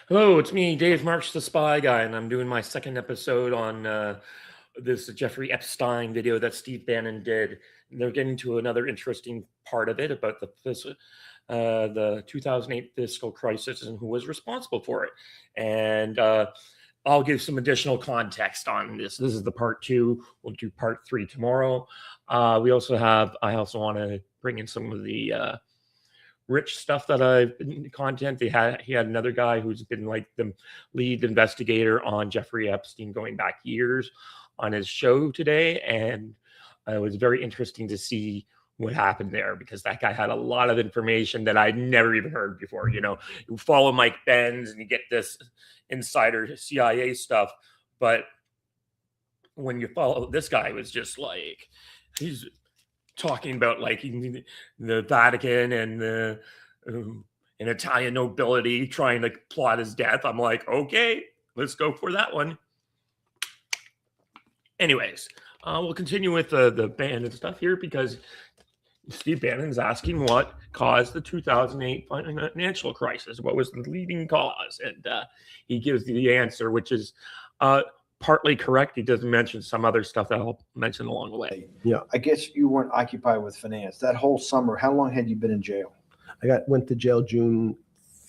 Hello, it's me, Dave March, the Spy Guy, and I'm doing my second episode on this Jeffrey Epstein video that Steve Bannon did. And they're getting to another interesting part of it about the 2008 fiscal crisis and who was responsible for it. And I'll give some additional context on this. This is the part two. We'll do part three tomorrow. I also want to bring in some of the rich stuff that I've been content. He had another guy who's been like the lead investigator on Jeffrey Epstein going back years on his show today. And it was very interesting to see what happened there because that guy had a lot of information that I'd never even heard before. You follow Mike Benz and you get this insider CIA stuff. But when you follow this guy, it was just like, he's talking about like the Vatican and the an Italian nobility trying to plot his death. I'm like, okay, let's go for that one. Anyways, we'll continue with the Bannon stuff here because Steve Bannon is asking what caused the 2008 financial crisis. What was the leading cause? And he gives the answer, which is partly correct. He doesn't mention some other stuff that I'll mention along the way. Yeah, I guess you weren't occupied with finance that whole summer. How long had you been in jail? Went to jail June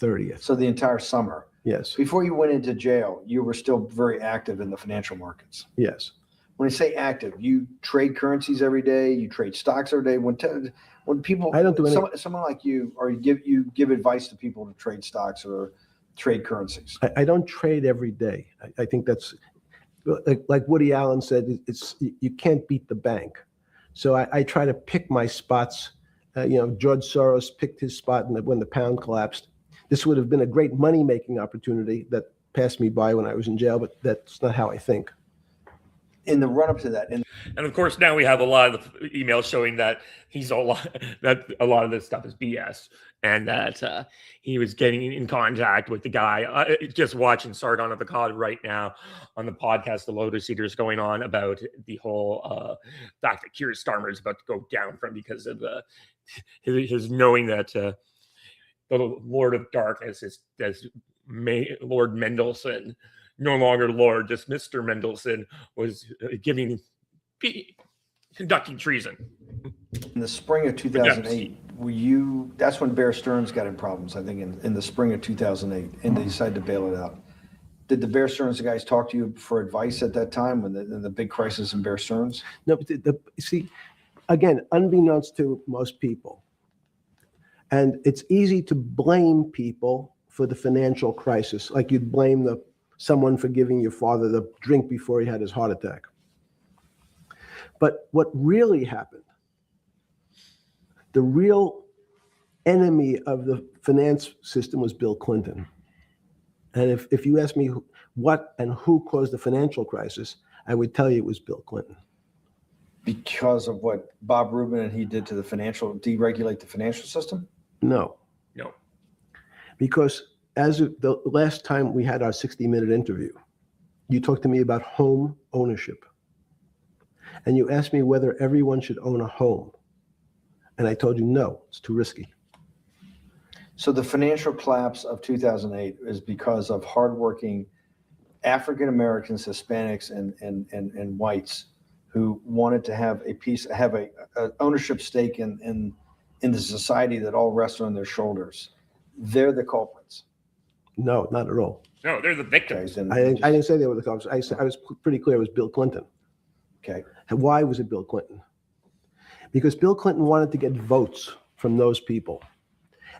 30th. So the entire summer. Yes. Before you went into jail, you were still very active in the financial markets. Yes. When I say active, you trade currencies every day. You trade stocks every day. When people, I don't do anything. Someone like you, or you give advice to people to trade stocks or trade currencies. I don't trade every day. I think that's like Woody Allen said. You can't beat the bank. So I try to pick my spots. George Soros picked his spot when the pound collapsed. This would have been a great money-making opportunity that passed me by when I was in jail, but that's not how I think. In the run-up to that, and of course, now we have a lot of the emails showing that that a lot of this stuff is BS, and that he was getting in contact with the guy. Just watching Sargon of Akkad right now on the podcast, The Lotus Eaters, going on about the whole fact that Keir Starmer is about to go down from because of his knowing that the Lord of Darkness is Lord Mendelsohn. No longer Lord, just Mr. Mendelsohn was conducting treason. In the spring of 2008, that's when Bear Stearns got in problems, I think, in the spring of 2008, and they decided to bail it out. Did the Bear Stearns guys talk to you for advice at that time when the big crisis in Bear Stearns? No, but see, again, unbeknownst to most people, and it's easy to blame people for the financial crisis, like you'd blame someone for giving your father the drink before he had his heart attack. But what really happened, the real enemy of the finance system was Bill Clinton. And if you ask me what and who caused the financial crisis, I would tell you it was Bill Clinton. Because of what Bob Rubin and he did to deregulate the financial system? No. Because as of the last time we had our 60-minute interview, you talked to me about home ownership. And you asked me whether everyone should own a home. And I told you, no, it's too risky. So the financial collapse of 2008 is because of hardworking African Americans, Hispanics, and whites who wanted to have a ownership stake in the society that all rests on their shoulders. They're the culprits. No, not at all. No, they're the victims. I didn't say they were the culprits. I was pretty clear it was Bill Clinton. Okay. And why was it Bill Clinton? Because Bill Clinton wanted to get votes from those people.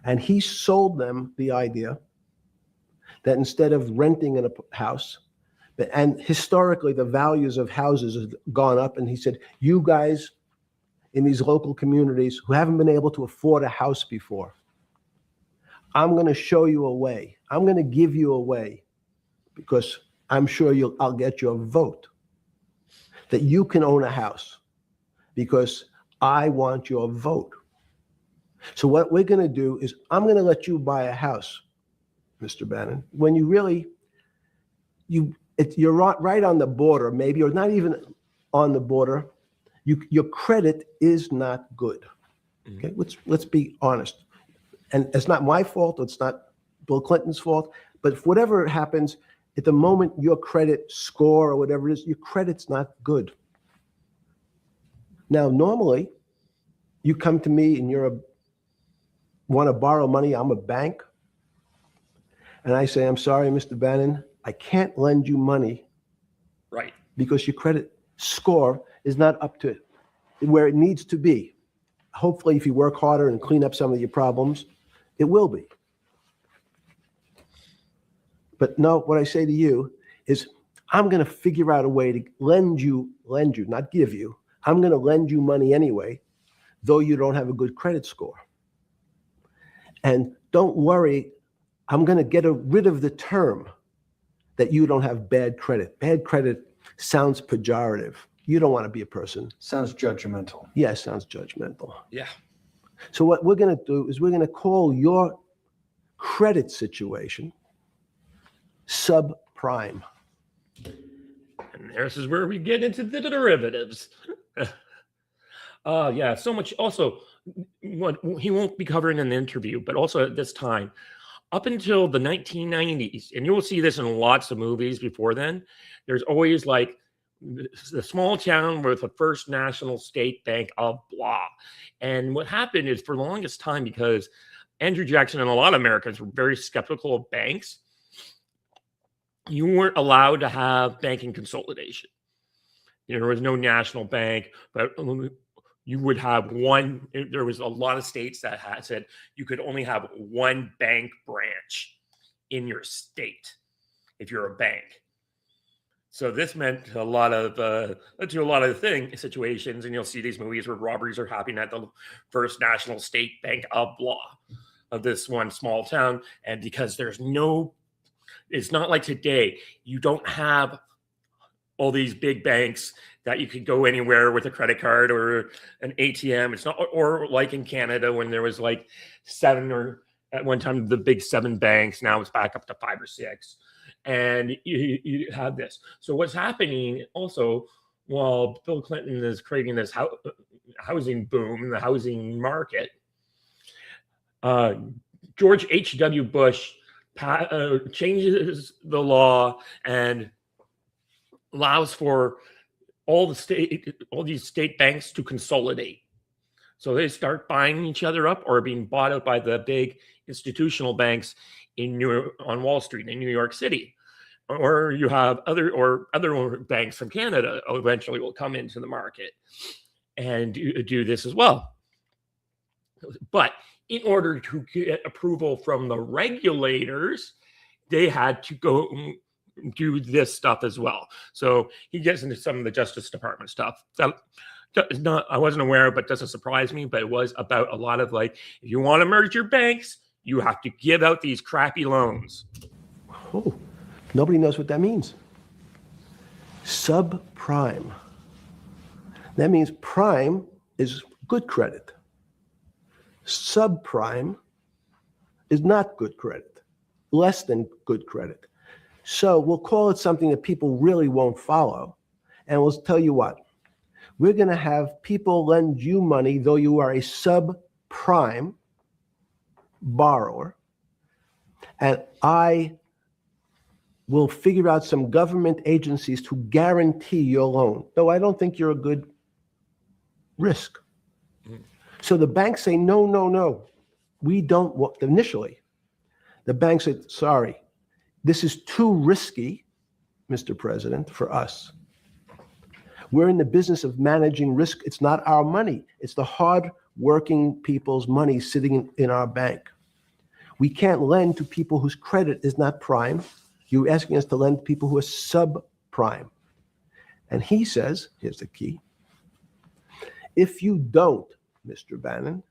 And he sold them the idea that instead of renting in a house, and historically the values of houses have gone up, and he said, you guys in these local communities who haven't been able to afford a house before, I'm going to show you a way. I'm going to give you a way because I'm sure I'll get your vote that you can own a house because I want your vote. So what we're going to do is I'm going to let you buy a house, Mr. Bannon, when you're right on the border, maybe, or not even on the border. Your credit is not good. Okay, let's be honest. And it's not my fault. It's not Bill Clinton's fault. But if whatever happens, at the moment your credit score or whatever it is, your credit's not good. Now, normally, you come to me and want to borrow money, I'm a bank, and I say, I'm sorry, Mr. Bannon, I can't lend you money Right. because your credit score is not up to where it needs to be. Hopefully, if you work harder and clean up some of your problems, it will be. But no, what I say to you is, I'm going to figure out a way to lend you, not give you. I'm going to lend you money anyway, though you don't have a good credit score. And don't worry, I'm going to get rid of the term that you don't have bad credit. Bad credit sounds pejorative. You don't want to be a person. Sounds judgmental. Yeah, sounds judgmental. Yeah. So what we're going to do is we're going to call your credit situation subprime. And this is where we get into the derivatives. Yeah, so much. Also, what he won't be covering in the interview, but also at this time, up until the 1990s, and you will see this in lots of movies before then, there's always like the small town with the first national state bank of blah. And what happened is, for the longest time, because Andrew Jackson and a lot of Americans were very skeptical of banks, you weren't allowed to have banking consolidation. There was no national bank, but you would have one. There was a lot of states that had said you could only have one bank branch in your state if you're a bank. So this meant a lot of situations, and you'll see these movies where robberies are happening at the first national state bank of blah of this one small town. And because it's not like today, you don't have all these big banks that you could go anywhere with a credit card or an ATM. It's not, or like in Canada when there was like 7, or at one time the big 7 banks. Now it's back up to 5 or 6, and you have this. So what's happening also, while Bill Clinton is creating this housing boom in the housing market, George H.W. Bush changes the law and allows for all these state banks to consolidate. So they start buying each other up or being bought out by the big institutional banks on Wall Street in New York City. Or you have other banks from Canada eventually will come into the market and do this as well. But in order to get approval from the regulators, they had to go do this stuff as well. So he gets into some of the Justice Department stuff. That is not, I wasn't aware of, but doesn't surprise me. But it was about a lot of like, if you want to merge your banks, you have to give out these crappy loans. Oh, nobody knows what that means. Subprime. That means prime is good credit. Subprime is not good credit, less than good credit. So we'll call it something that people really won't follow. And we'll tell you what, we're going to have people lend you money, though you are a subprime borrower. And I will figure out some government agencies to guarantee your loan, though I don't think you're a good risk. So the banks say, no, we don't want, initially, the banks said, sorry, this is too risky, Mr. President, for us. We're in the business of managing risk. It's not our money. It's the hard-working people's money sitting in our bank. We can't lend to people whose credit is not prime. You're asking us to lend to people who are subprime. And he says, here's the key, if you don't, Mr. Bannon,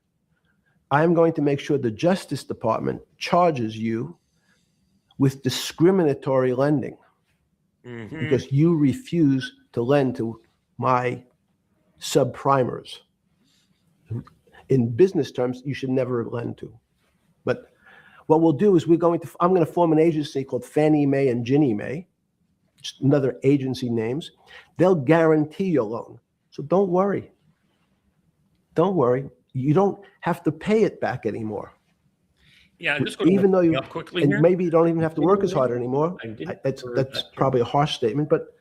I'm going to make sure the Justice Department charges you with discriminatory lending because you refuse to lend to my subprimers. In business terms, you should never lend to. But what we'll do is I'm going to form an agency called Fannie Mae and Ginnie Mae, just another agency names. They'll guarantee your loan. So don't worry. Don't worry. You don't have to pay it back anymore. Yeah, I'm just going to Even though look you, up quickly and here. maybe you don't even have to work as hard anymore. I didn't That's heard that's that. probably a harsh statement, but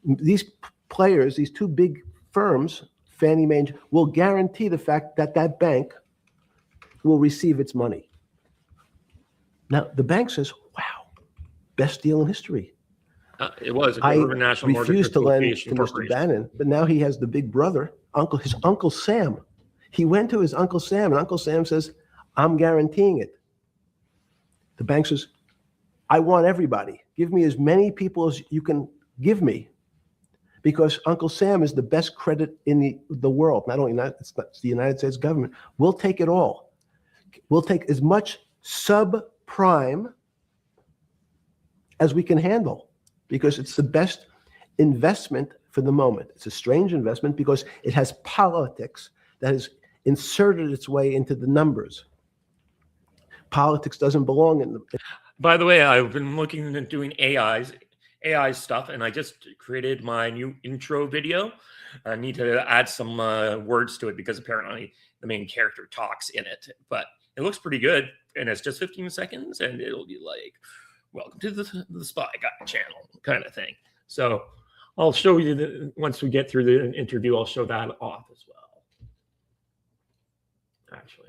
these players, these two big firms, Fannie Mae, will guarantee the fact that that bank will receive its money. Now, the bank says, wow, best deal in history. It was I Urban National Mortgage refused to lend Association to Mr. Corporation. Bannon, but now he has the big brother, his Uncle Sam. He went to his Uncle Sam, and Uncle Sam says, I'm guaranteeing it. The bank says, I want everybody. Give me as many people as you can give me, because Uncle Sam is the best credit in the world. Not only it's the United States government. We'll take it all. We'll take as much subprime as we can handle, because it's the best investment for the moment. It's a strange investment because it has politics that has inserted its way into the numbers. Politics doesn't belong in the. By the way, I've been looking at doing AI stuff, and I just created my new intro video. I need to add some words to it because apparently the main character talks in it, but it looks pretty good, and it's just 15 seconds, and it'll be like, welcome to the Spy Guy channel kind of thing. So I'll show you once we get through the interview, I'll show that off as well. Actually.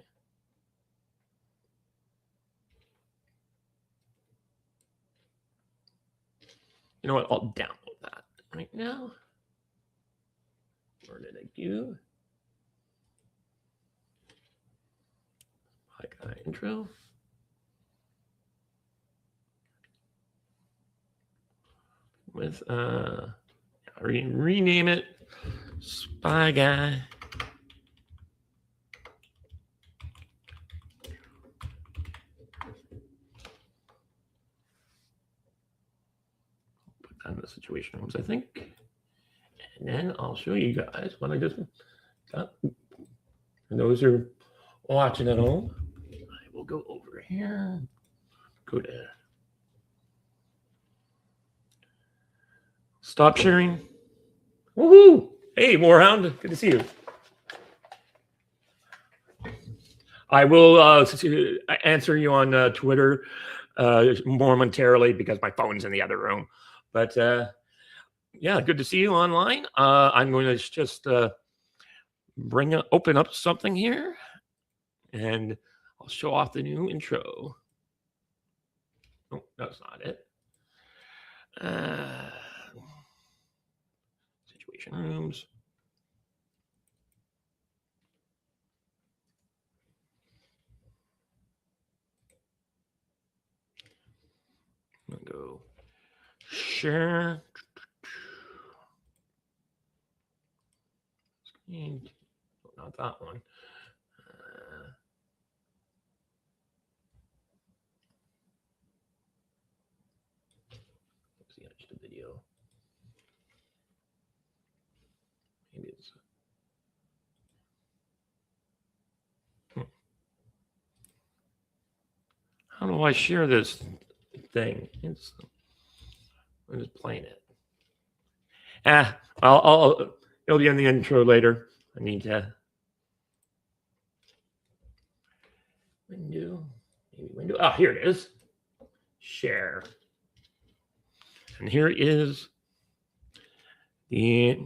You know what? I'll download that right now. Where did I do? Like intro. With rename it Spy Guy. Put that in the situation rooms, I think. And then I'll show you guys what I just got. For those who are watching at home, I will go over here. Go to stop sharing. Woohoo! Hey, Moorhound, good to see you. I will answer you on Twitter momentarily because my phone's in the other room. But yeah, good to see you online. I'm going to just open up something here, and I'll show off the new intro. Oh, that's not it. Situation rooms. I'm gonna go share screen. Oh, not that one. What's the edge to video? Maybe it's. How do I share this thing? I'm just playing it. It'll be in the intro later. I need to window. Oh, here it is. Share. And here is the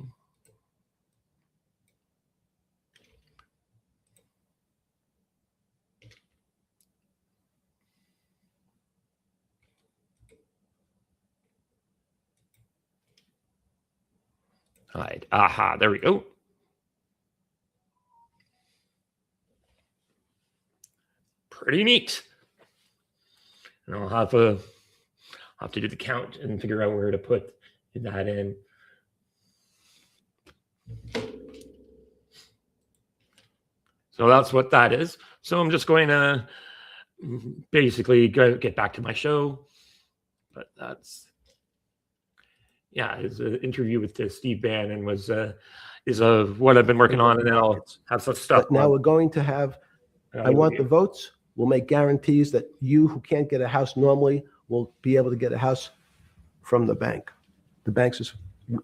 hide. Aha, there we go. Pretty neat. And I'll have to do the count and figure out where to put that in. So that's what that is. So I'm just going to basically get back to my show. But that's, yeah, his interview with Steve Bannon is what I've been working on, and then I'll have some stuff. But now we're going to have, I want the votes. We'll make guarantees that you who can't get a house normally will be able to get a house from the bank. The bank says,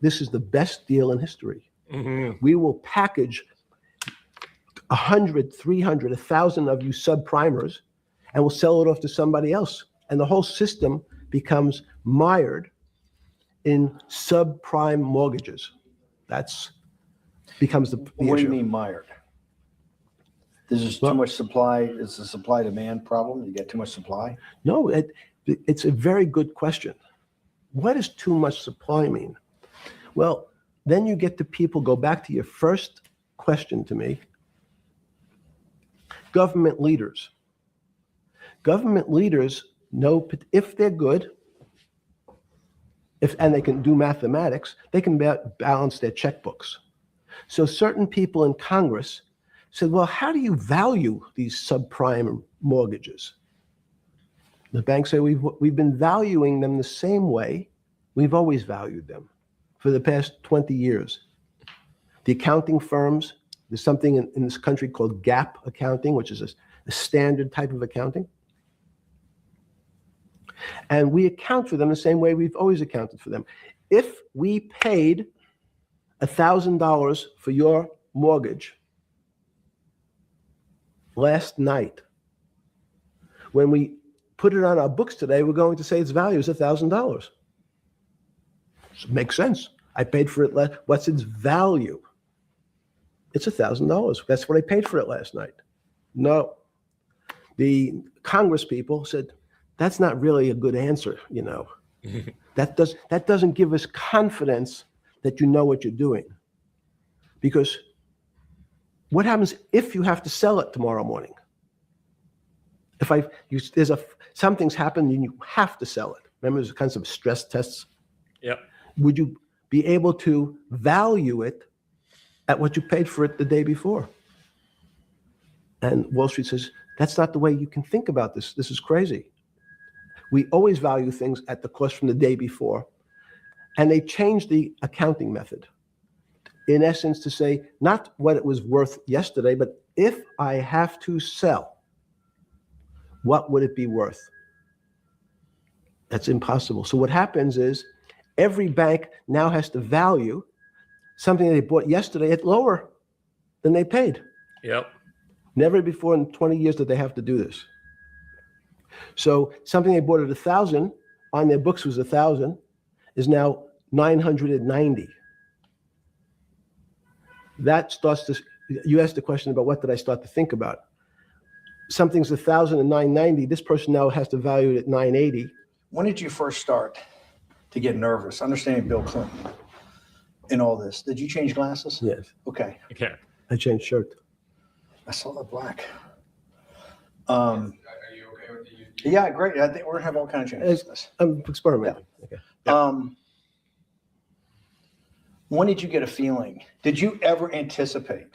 this is the best deal in history. Mm-hmm. We will package 100, 300, 1,000 of you subprimers, and we'll sell it off to somebody else. And the whole system becomes mired in subprime mortgages. That's becomes the What do issue. you mean mired? There's just too much supply. It's a supply demand problem. You get too much supply. No, it's a very good question. What does too much supply mean? Well, then you get to people, go back to your first question to me. Government leaders. Government leaders know if they're good, and they can do mathematics, they can balance their checkbooks. So certain people in Congress said, well, how do you value these subprime mortgages? The banks say we've been valuing them the same way we've always valued them for the past 20 years. The accounting firms, there's something in this country called GAAP accounting, which is a standard type of accounting. And we account for them the same way we've always accounted for them. If we paid $1,000 for your mortgage last night, when we put it on our books today, we're going to say its value is $1,000. Makes sense. I paid for it. What's its value? It's $1,000. That's what I paid for it last night. No. The Congress people said, that's not really a good answer, you know. That doesn't give us confidence that you know what you're doing. Because what happens if you have to sell it tomorrow morning? Something's happened and you have to sell it. Remember, there's kinds of stress tests. Yep. Would you be able to value it at what you paid for it the day before? And Wall Street says, that's not the way you can think about this. This is crazy. We always value things at the cost from the day before. And they changed the accounting method, in essence, to say not what it was worth yesterday, but if I have to sell, what would it be worth? That's impossible. So what happens is every bank now has to value something they bought yesterday at lower than they paid. Yep. Never before in 20 years did they have to do this. So something they bought at 1,000, on their books was 1,000, is now 990. That starts to, you asked the question about what did I start to think about. Something's 1,000 and 990, this person now has to value it at 980. When did you first start to get nervous, understanding Bill Clinton in all this? Did you change glasses? Yes, Okay. Okay. I changed shirt. I saw the black. Are you okay with the Yeah, great. I think we're gonna have all kinds of changes. I'm experimenting. Okay. When did you get a feeling? Did you ever anticipate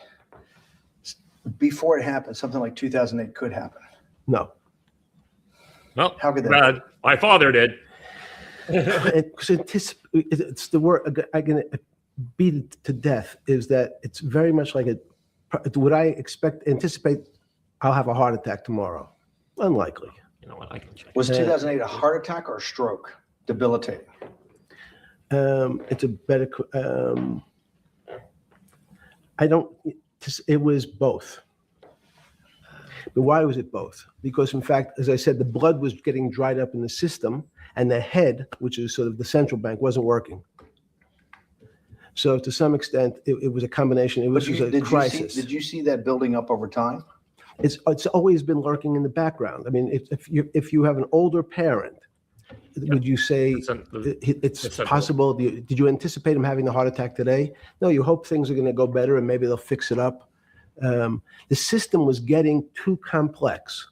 before it happened, something like 2008 could happen? No. Well, How could that my father did. It's the word I can beat it to death, is that it's very much like would I anticipate I'll have a heart attack tomorrow? Unlikely. You know what? I can check. Was 2008 a heart attack or a stroke? Debilitating. It's a better. It was both. But why was it both? Because in fact, as I said, the blood was getting dried up in the system, and the head, which is sort of the central bank, wasn't working. So to some extent, it was a combination. It was a crisis. Did you see that building up over time? It's always been lurking in the background. I mean, if you have an older parent, would you say it's possible? Did you anticipate him having a heart attack today? No, you hope things are going to go better and maybe they'll fix it up. The system was getting too complex,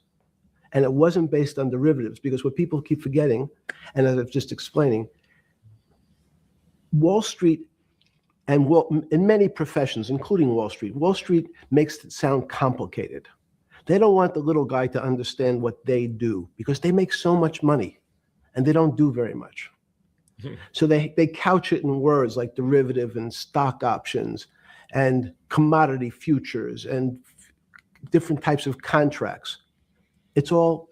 and it wasn't based on derivatives, because what people keep forgetting, and as I was just explaining, Wall Street and in many professions, including Wall Street makes it sound complicated. They don't want the little guy to understand what they do, because they make so much money and they don't do very much. So they couch it in words like derivative and stock options and commodity futures and different types of contracts. It's all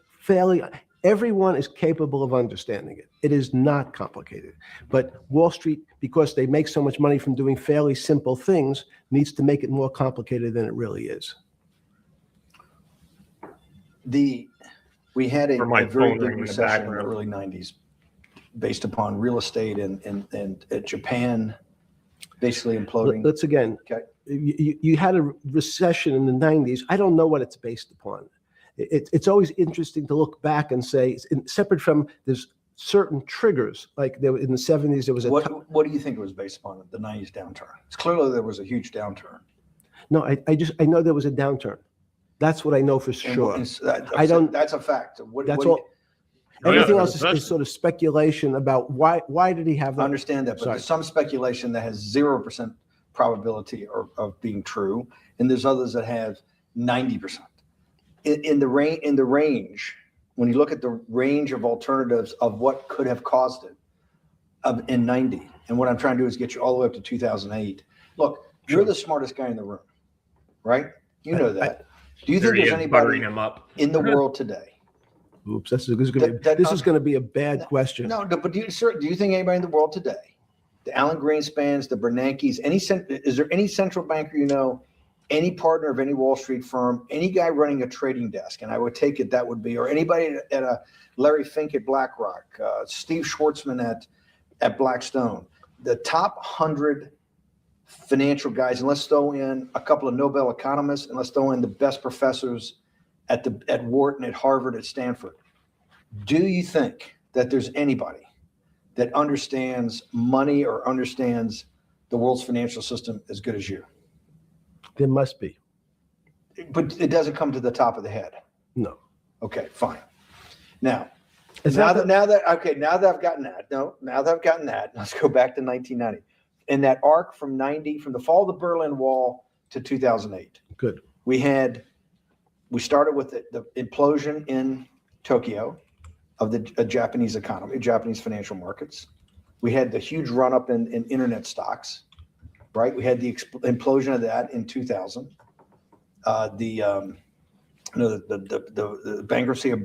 everyone is capable of understanding it. It is not complicated. But Wall Street, because they make so much money from doing fairly simple things, needs to make it more complicated than it really is. We had a For my very phone big ringing in the recession in the background. early 90s based upon real estate and Japan basically imploding. Let's again, Okay. you had a recession in the 90s. I don't know what it's based upon. It's always interesting to look back and say, separate from there's certain triggers, like there in the 70s, there was a What do you think it was based upon the 90s downturn? It's clearly there was a huge downturn. no, I know there was a downturn. That's what I know for sure. I don't. That's a fact. That's all. Oh, yeah, Everything there else was a is sort of speculation about why did he have I that? understand that, but Sorry. there's some speculation that has 0% probability of being true, and there's others that have 90%. In the range, when you look at the range of alternatives of what could have caused it in 90, and what I'm trying to do is get you all the way up to 2008. Look, you're the smartest guy in the room, right? You know that. Do you think There he there's is, buttering anybody him up. in the world today? Oops, this is going to be a bad question. No, but do you think anybody in the world today, the Alan Greenspans, the Bernankes, is there any central banker you know, any partner of any Wall Street firm, any guy running a trading desk, and I would take it that would be, or anybody at a Larry Fink at BlackRock, Steve Schwartzman at Blackstone, the top 100 financial guys, and let's throw in a couple of Nobel economists, and let's throw in the best professors at Wharton, at Harvard, at Stanford. Do you think that there's anybody that understands money or understands the world's financial system as good as you? There must be. But it doesn't come to the top of the head. No. Okay, fine. Now It's that I've gotten that, let's go back to 1990. In that arc from the fall of the Berlin Wall to 2008. Good. We started with the implosion in Tokyo of the Japanese economy, Japanese financial markets. We had the huge run up in internet stocks, right? We had the implosion of that in 2000. The bankruptcy of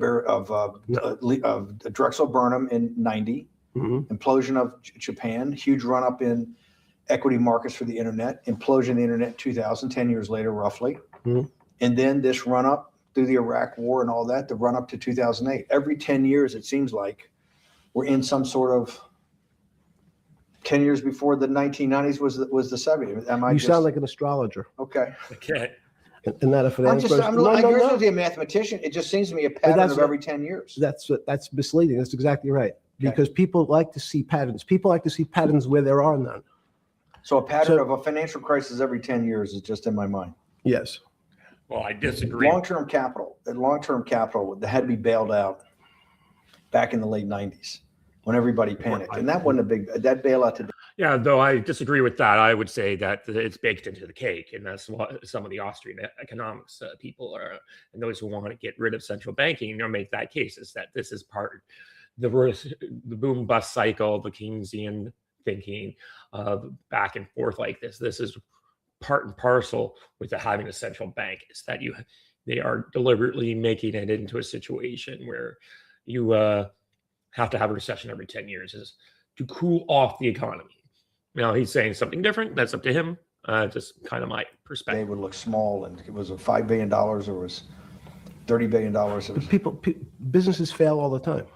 Drexel Burnham in 90, implosion of Japan, huge run up in equity markets for the internet, implosion of the internet in 2000, 10 years later, roughly. And then this run up through the Iraq War and all that, the run up to 2008. Every 10 years, it seems like we're in some sort of 10 years before the 1990s was the 70s. You sound like an astrologer. Okay. Okay. And not a finance person. I'm not a mathematician. It just seems to me a pattern of every 10 years. That's misleading. That's exactly right. Because people like to see patterns. People like to see patterns where there are none. So a pattern of a financial crisis every 10 years is just in my mind. Yes. Well, I disagree. Long-term capital that had to be bailed out back in the late 90s when everybody panicked. And that wasn't that bailout today. Yeah, though I disagree with that. I would say that it's baked into the cake, and that's what some of the Austrian economics people are, and those who want to get rid of central banking, make that case is that this is part the boom bust cycle, the Keynesian thinking of back and forth like this. This is part and parcel with having a central bank. Is that they are deliberately making it into a situation where you have to have a recession every 10 years is to cool off the economy. Now he's saying something different. That's up to him. Just kind of my perspective. They would look small, and it was $5 billion or was $30 billion. Businesses fail all the time.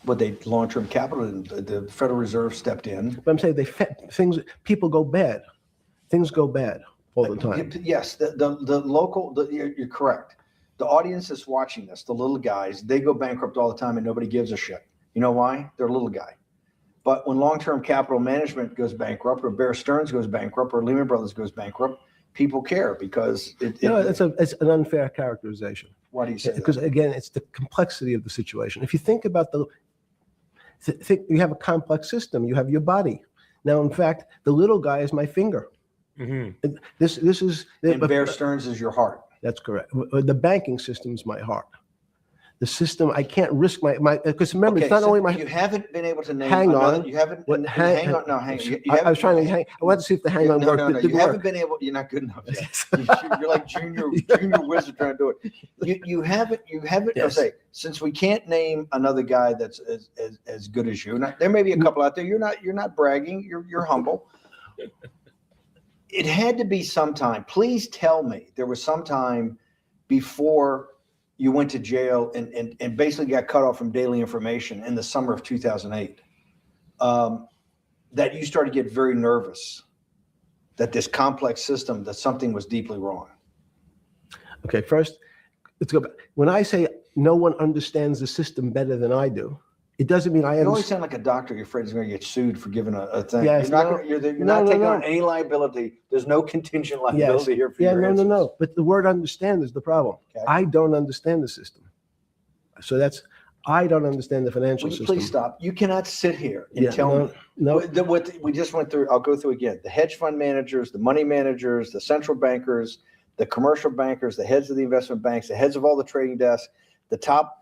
But they long-term capital, and the Federal Reserve stepped in. But I'm saying people go bad. Things go bad all the time. Yes, the local, you're correct. The audience that's watching this, the little guys, they go bankrupt all the time and nobody gives a shit. You know why? They're a little guy. But when long-term capital management goes bankrupt, or Bear Stearns goes bankrupt, or Lehman Brothers goes bankrupt, people care because it's an unfair characterization. Why do you say that? Because again, it's the complexity of the situation. If you think about you have a complex system, you have your body. Now, in fact, the little guy is my finger. Mm-hmm. This is and Bear Stearns is your heart. That's correct. The banking system is my heart. The system, I can't risk my because remember, it's not only my. You haven't been able to name. Hang on. You haven't. Hang on. No, hang on. I was trying to hang. I wanted to see if the hang on worked. No. You haven't been able. You're not good enough yet. You're like junior wizard trying to do it. You haven't. Yes. I'll say, since we can't name another guy that's as good as you. Now, there may be a couple out there. You're not bragging. You're humble. It had to be sometime. Please tell me there was some time before you went to jail and basically got cut off from daily information in the summer of 2008, that you started to get very nervous that this complex system, that something was deeply wrong? Okay, first, let's go back. When I say no one understands the system better than I do, it doesn't mean I You always understand. sound like a doctor. You're afraid he's going to get sued for giving a thing. Yes, you're not, no. gonna, you're No, not no, taking no. on any liability. There's no contingent Yes. liability here for Yeah, your no, answers. no. But the word understand is the problem. Okay. I don't understand the system. So I don't understand the financial Will you system. please stop? You cannot sit here and tell me. No. What we just went through, I'll go through again. The hedge fund managers, the money managers, the central bankers, the commercial bankers, the heads of the investment banks, the heads of all the trading desks, the top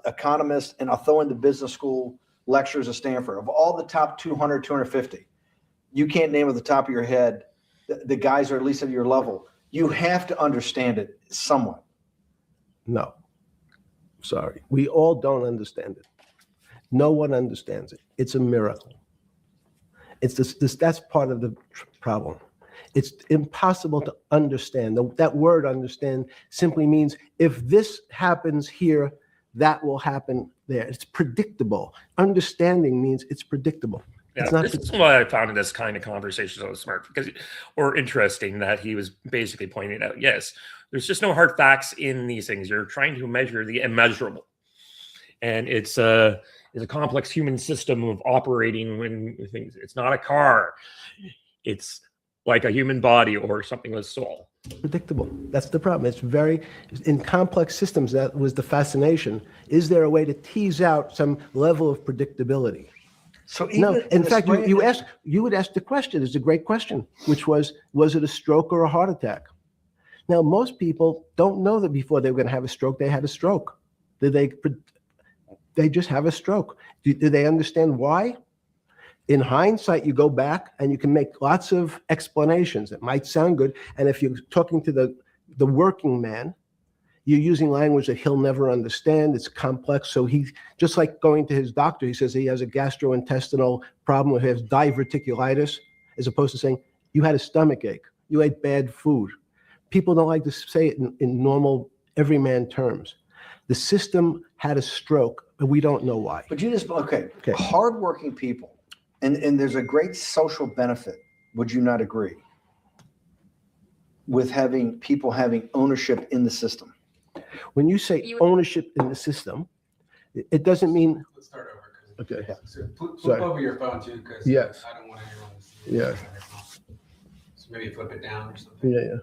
economists, and I'll throw in the business school lecturers at Stanford. Of all the top 200, 250, you can't name at the top of your head the guys are at least at your level. You have to understand it somewhat. No. Sorry. We all don't understand it. No one understands it. It's a miracle. It's that's part of the problem. It's impossible to understand. That word understand simply means if this happens here, that will happen there. It's predictable. Understanding means it's predictable. Yeah, It's not this is why I found this kind of conversation so smart or interesting, that he was basically pointing out, yes, there's just no hard facts in these things. You're trying to measure the immeasurable. And it's a complex human system of operating when things, it's not a car. It's like a human body or something with soul. predictable. That's the problem. It's very, in complex systems, that was the fascination. Is there a way to tease out some level of predictability? So even No, in the fact, spring- you would ask the question, it's a great question, which was it a stroke or a heart attack? Now, most people don't know that before they were going to have a stroke, they had a stroke. They just have a stroke. Do they understand why? In hindsight, you go back and you can make lots of explanations. It might sound good. And if you're talking to the working man, you're using language that he'll never understand. It's complex. So he's just like going to his doctor. He says he has a gastrointestinal problem, or he has diverticulitis, as opposed to saying, you had a stomach ache, you ate bad food. People don't like to say it in normal, everyman terms. The system had a stroke, but we don't know why. But you just, okay. Okay. Hardworking people, and there's a great social benefit, would you not agree, with having people having ownership in the system? When you say ownership in the system, it doesn't mean. Let's start over. 'Cause Okay. So flip Sorry. over your phone too, because Yes. I don't want anyone to see. Yeah. it on your phone. So maybe flip it down or something. Yeah,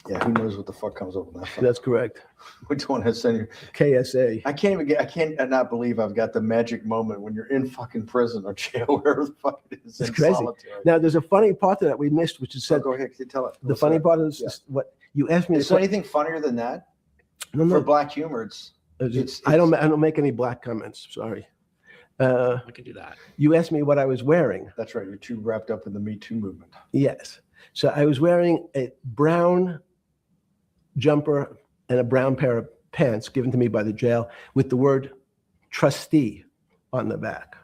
Yeah, who knows what the fuck comes up with that? that's correct. Which one has sent you? KSA. I can't not believe I've got the magic moment when you're in fucking prison or jail, wherever the fuck it is. It's in crazy. solitary. Now, there's a funny part to that we missed, which is So said. go ahead, tell it. The funny part is Yeah. what you asked me. Is there anything funnier than that? No, For no. black humor, I don't make any black comments. Sorry. I can do that. You asked me what I was wearing. that's right. You're too wrapped up in the Me Too movement. Yes. So I was wearing a brown jumper and a brown pair of pants given to me by the jail with the word trustee on the back.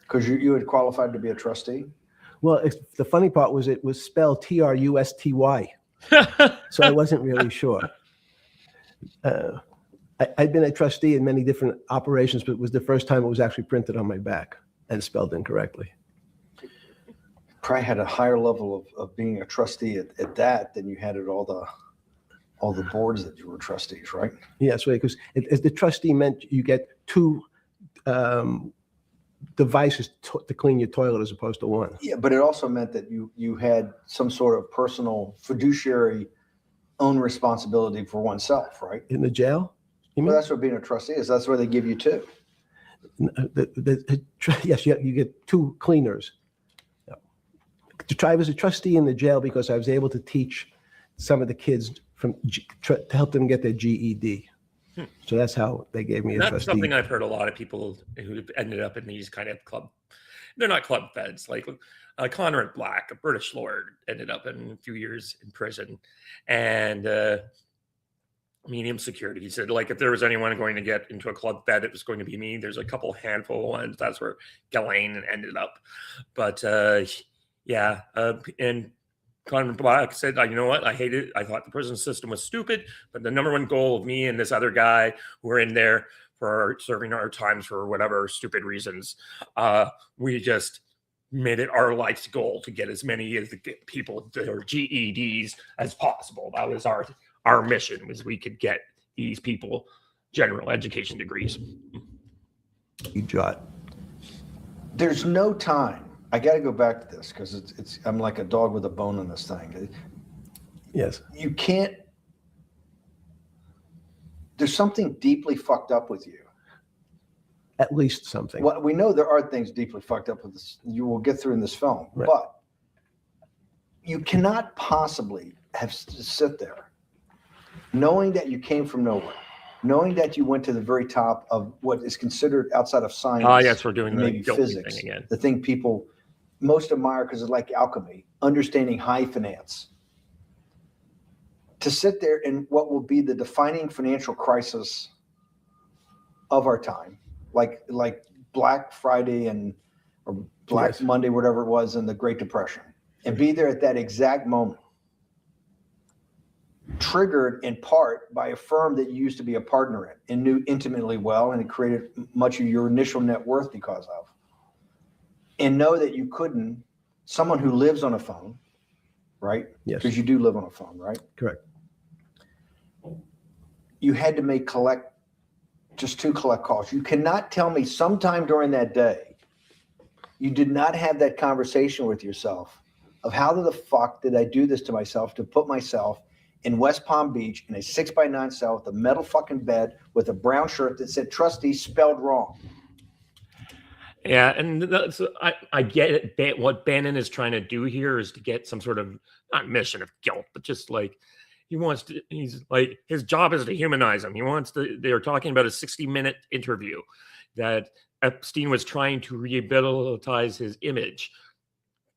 Because you had qualified to be a trustee? Well, the funny part was it was spelled TRUSTY. So I wasn't really sure. I'd been a trustee in many different operations, but it was the first time it was actually printed on my back and spelled incorrectly. Probably had a higher level of being a trustee at that than you had at all the boards that you were trustees, right? Yes, right, because as the trustee meant you get two devices to clean your toilet as opposed to one. Yeah, but it also meant that you had some sort of personal fiduciary own responsibility for oneself, right? In the jail? You Well, mean? that's what being a trustee is. That's where they give you two. Yes, you get two cleaners. I was a trustee in the jail because I was able to teach some of the kids to help them get their GED. So that's how they gave me a That's trustee. something I've heard a lot of people who ended up in these kind of they're not club feds, like Conrad Black, a British lord, ended up in a few years in prison. And medium security. He said, like, if there was anyone going to get into a club fed, it was going to be me. There's a couple handful of ones. That's where Ghislaine ended up. But and Conor Black said, you know what? I hated it. I thought the prison system was stupid, but the number one goal of me and this other guy who were in there for serving our times for whatever stupid reasons, we just made it our life's goal to get as many of the people that are GEDs as possible. That was our mission, was we could get these people general education degrees. You jot. There's no time. I got to go back to this because I'm like a dog with a bone in this thing. Yes. You can't. There's something deeply fucked up with you. At least something. Well, we know there are things deeply fucked up with this. You will get through in this film, Right. but you cannot possibly have to sit there knowing that you came from nowhere, knowing that you went to the very top of what is considered outside of science. Yes, we're doing the maybe guilty physics, thing again. the thing people most admire because it's like alchemy, understanding high finance. To sit there in what will be the defining financial crisis of our time, like Black Friday or Black Yes. Monday, whatever it was, in the Great Depression, and be there at that exact moment, triggered in part by a firm that you used to be a partner in and knew intimately well, and it created much of your initial net worth because of. And know that you couldn't, someone who lives on a phone, right? Yes. Because you do live on a phone, right? Correct. You had to collect calls. You cannot tell me sometime during that day, you did not have that conversation with yourself of how the fuck did I do this to myself to put myself in West Palm Beach in a 6x9 cell with a metal fucking bed with a brown shirt that said trustee spelled wrong. Yeah, and I get it. What Bannon is trying to do here is to get some sort of, not mission of guilt, but just like he's like, his job is to humanize him. They're talking about a 60-minute interview that Epstein was trying to rehabilitate his image.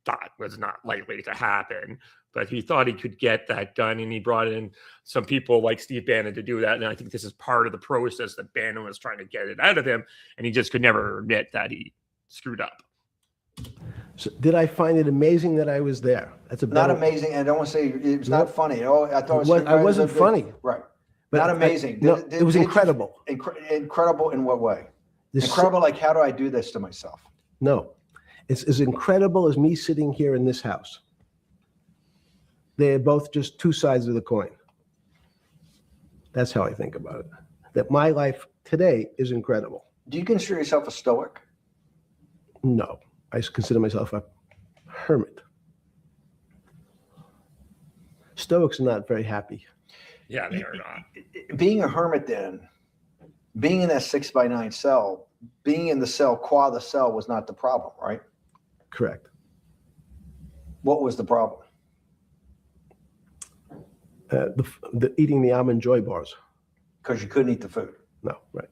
That was not likely to happen, but he thought he could get that done, and he brought in some people like Steve Bannon to do that. And I think this is part of the process that Bannon was trying to get it out of him, and he just could never admit that he screwed up. So did I find it amazing that I was there? That's a Not better, amazing. I don't want to say it's No. not funny. Oh, I thought I wasn't funny. Right. but Not I- amazing. no, Did it was you- incredible. Incredible in what way? This- Incredible, like how do I do this to myself? No, it's as incredible as me sitting here in this house. They're both just two sides of the coin. That's how I think about it. That my life today is incredible. Do you consider yourself a stoic? No, I consider myself a hermit. Stoics are not very happy. Yeah, they are not. Being a hermit then, being in that 6x9 cell, being in the cell, the cell was not the problem, right? Correct. What was the problem? The eating the almond joy bars. Because you couldn't eat the food. No, right.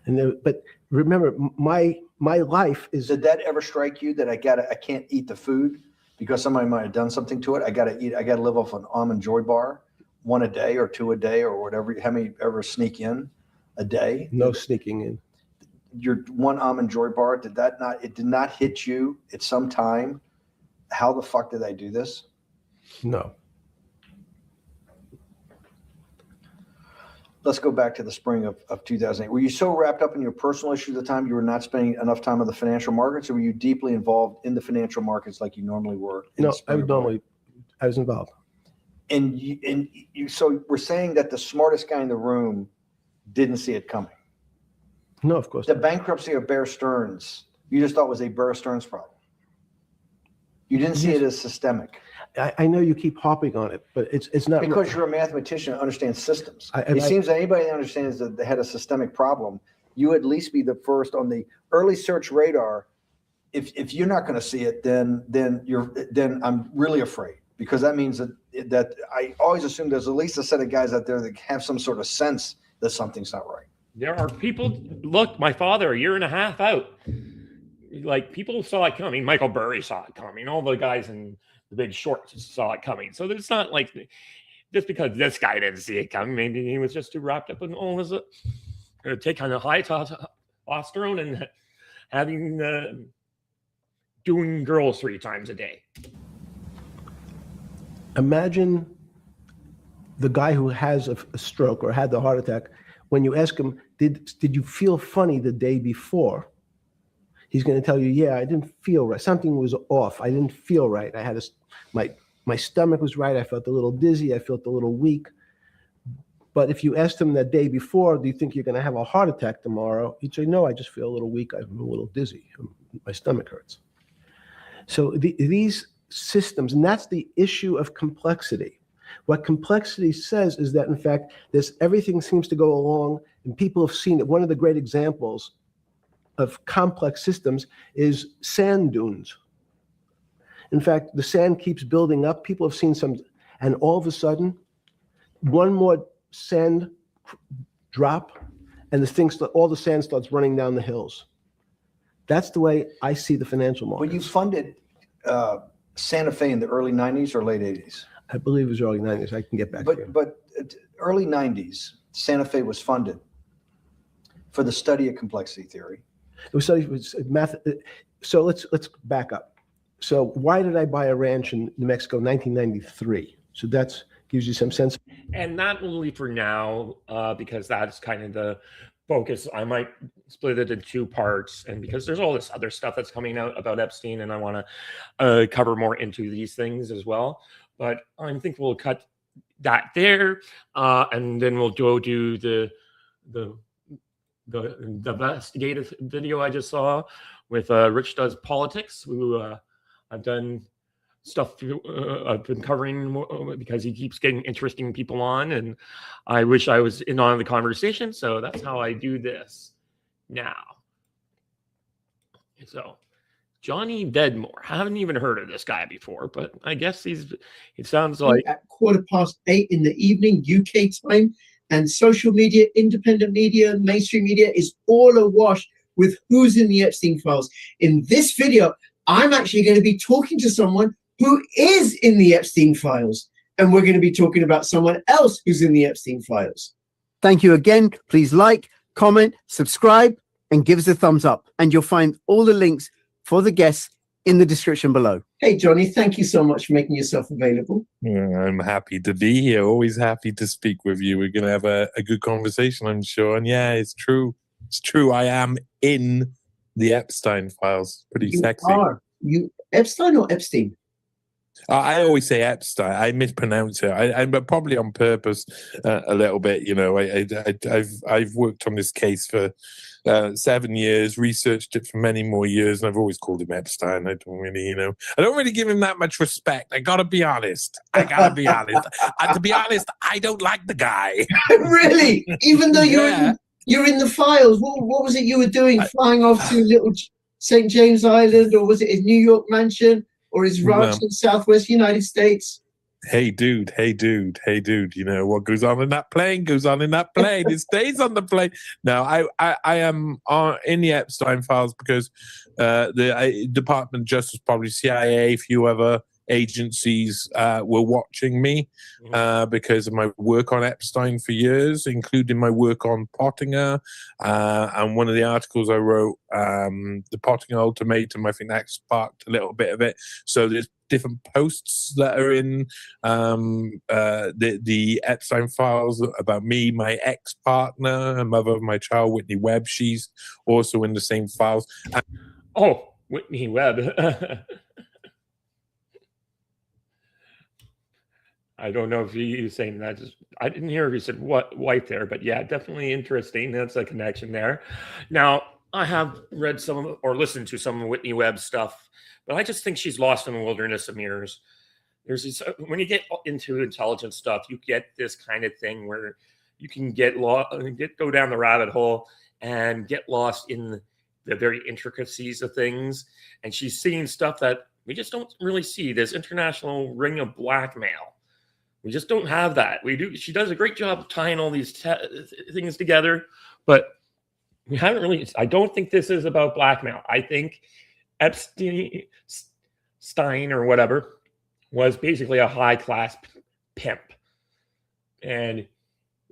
And but remember, my life is. Did that ever strike you that I can't eat the food because somebody might have done something to it? I gotta live off an almond joy bar, one a day or two a day or whatever. How many ever sneak in a day? No sneaking in. Your one almond joy bar, it did not hit you at some time? How the fuck did I do this? No. Let's go back to the spring of 2008. Were you so wrapped up in your personal issues at the time you were not spending enough time on the financial markets, or were you deeply involved in the financial markets like you normally were? No, I was involved. And you so we're saying that the smartest guy in the room didn't see it coming. No, of course The not. bankruptcy of Bear Stearns, you just thought was a Bear Stearns problem. You didn't see it as systemic. I know you keep harping on it, but it's not Because you're a mathematician and understands systems. I- It seems that anybody that understands that they had a systemic problem, you would at least be the first on the early search radar. If you're not going to see it, then I'm really afraid, because that means that I always assume there's at least a set of guys out there that have some sort of sense that something's not right. There are people, look, my father, a year and a half out, like, people saw it coming. Michael Burry saw it coming. All the guys in The Big Short saw it coming. So it's not like just because this guy didn't see it coming, maybe he was just too wrapped up in all his take on a high testosterone and having doing girls 3 times a day. Imagine the guy who has a stroke or had the heart attack. When you ask him, did you feel funny the day before? He's going to tell you, yeah, I didn't feel right. Something was off. I didn't feel right. I had my stomach was right. I felt a little dizzy. I felt a little weak. But if you asked him that day before, do you think you're going to have a heart attack tomorrow? He'd say, no, I just feel a little weak. I'm a little dizzy. My stomach hurts. So these systems, and that's the issue of complexity. What complexity says is that, in fact, everything seems to go along, and people have seen it. One of the great examples of complex systems is sand dunes. In fact, the sand keeps building up. People have seen some, and all of a sudden, one more sand drop, and all the sand starts running down the hills. That's the way I see the financial markets. But you funded Santa Fe in the early 90s or late 80s? I believe it was early 90s. I can get back to you. But early 90s, Santa Fe was funded for the study of complexity theory. It was studied with math. So let's back up. So why did I buy a ranch in New Mexico in 1993? So that gives you some sense. And not only for now, because that's kind of the focus. I might split it in 2 parts, and because there's all this other stuff that's coming out about Epstein, and I want to cover more into these things as well. But I think we'll cut that there, and then we'll go do the investigative video I just saw with Rich Does Politics, who I've done stuff I've been covering because he keeps getting interesting people on, and I wish I was in on the conversation. So that's how I do this now. So Johnny Vedmore, I haven't even heard of this guy before, but I guess it sounds like at 8:15 in the evening UK time, and social media, independent media, mainstream media is all awash with who's in the Epstein files. In this video, I'm actually going to be talking to someone who is in the Epstein files, and we're going to be talking about someone else who's in the Epstein files. Thank you again. Please like, comment, subscribe, and give us a thumbs up. And you'll find all the links for the guests in the description below. Hey, Johnny, thank you so much for making yourself available. I'm happy to be here. Always happy to speak with you. We're going to have a good conversation, I'm sure. And yeah, it's true. It's true. I am in the Epstein files. Pretty sexy. You Epstein or Epstein? I always say Epstein. I mispronounce it. But probably on purpose a little bit. You know, I've worked on this case for 7 years, researched it for many more years, and I've always called him Epstein. I don't really give him that much respect. I gotta be honest. And to be honest, I don't like the guy. Really? Even though you're in the files, what was it you were doing? Flying off to little St. James Island, or was it his New York mansion, or his ranch in Southwest United States? Hey dude, you know what goes on in that plane goes on in that plane. It stays on the plane. No, I am in the Epstein files because the Department of Justice, probably CIA, a few other agencies were watching me because of my work on Epstein for years, including my work on Pottinger. And one of the articles I wrote, the Pottinger ultimatum, I think that sparked a little bit of it. So there's different posts that are in the Epstein files about me, my ex-partner, and mother of my child, Whitney Webb. She's also in the same files. oh, Whitney Webb. I don't know if he was saying that. I didn't hear if he said what wife there, but yeah, definitely interesting. That's a connection there. Now, I have read some or listened to some of Whitney Webb's stuff, but I just think she's lost in the wilderness of mirrors. There's this, when you get into intelligence stuff, you get this kind of thing where you can go down the rabbit hole and get lost in the very intricacies of things. And she's seeing stuff that we just don't really see. This international ring of blackmail. We just don't have that. We do. She does a great job of tying all these things together, but we haven't really. I don't think this is about blackmail. I think Epstein or whatever was basically a high-class pimp, and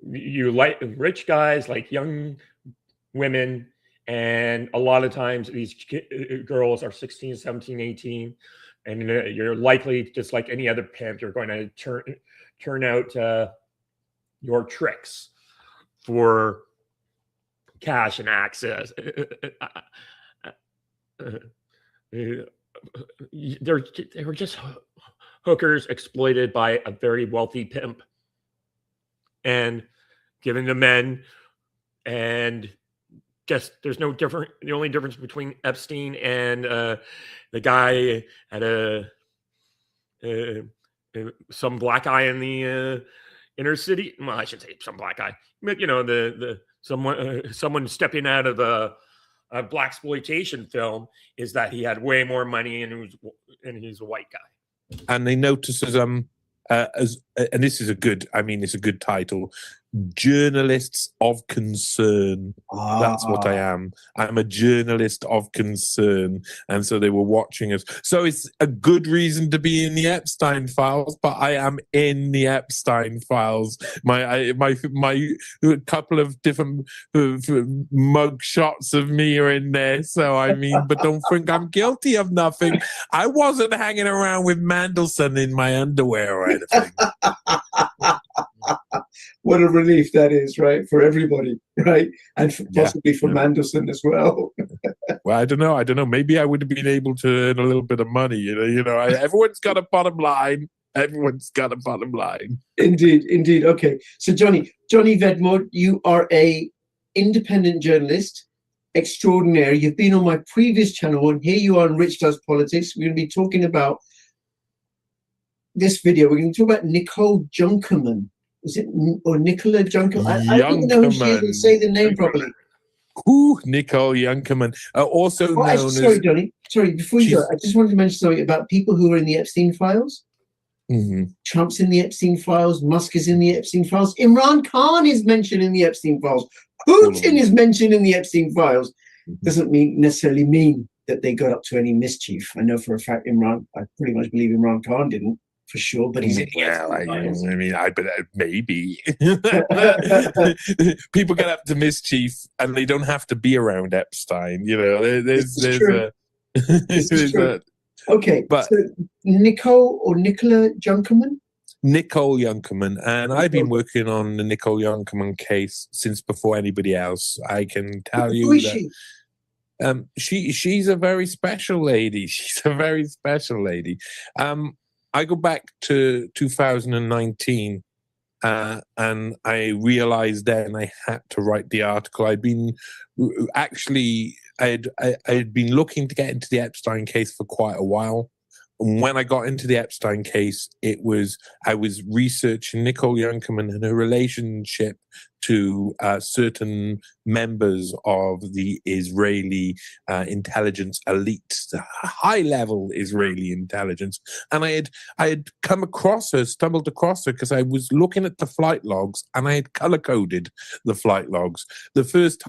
you like rich guys like young women And a lot of times these girls are 16, 17, 18, and you're likely, just like any other pimp, you're going to turn out your tricks for cash and access. They were just hookers exploited by a very wealthy pimp and given to men. And just there's no different. The only difference between Epstein and the guy at some black guy in the inner city. Well, I should say some black guy, but the someone stepping out of a black exploitation film is that he had way more money and he's a white guy. And they notice and this is it's a good title, journalists of concern. That's what I am. I'm a journalist of concern. And so they were watching us. So it's a good reason to be in the Epstein files, but I am in the Epstein files. My couple of different mug shots of me are in there. So but don't think I'm guilty of nothing. I wasn't hanging around with Mandelson in my underwear or anything. What a relief that is, right, for everybody, right, and possibly for Mandelson as well. Well, I don't know. Maybe I would have been able to earn a little bit of money. Everyone's got a bottom line. Everyone's got a bottom line. Indeed. Okay, so Johnny Vedmore, you are a independent journalist extraordinaire. You've been on my previous channel, and here you are on Rich Does Politics. We're going to be talking about this video. We're going to talk about Nicole Junkerman. Is it, or Nicola Junkerman? I don't know if she doesn't say the name properly. Ooh, Nicole Junkerman, also known as... Sorry, Johnny. Sorry, before you go, I just wanted to mention something about people who are in the Epstein files. Mm-hmm. Trump's in the Epstein files. Musk is in the Epstein files. Imran Khan is mentioned in the Epstein files. Putin is mentioned in the Epstein files. Doesn't necessarily mean that they got up to any mischief. I know for a fact I pretty much believe Imran Khan didn't. For sure, but he's maybe people get up to mischief and they don't have to be around Epstein. Okay, but so Nicola Junkerman. Nicole Junkerman, and I've been working on the Nicole Junkerman case since before anybody else. I can tell you that she's a very special lady. She's a very special lady. I go back to 2019, and I realized then I had to write the article. I'd been looking to get into the Epstein case for quite a while. And when I got into the Epstein case, I was researching Nicole Junkerman and her relationship to certain members of the Israeli intelligence elite, the high-level Israeli intelligence. And I had stumbled across her because I was looking at the flight logs, and I had color-coded the flight logs. The first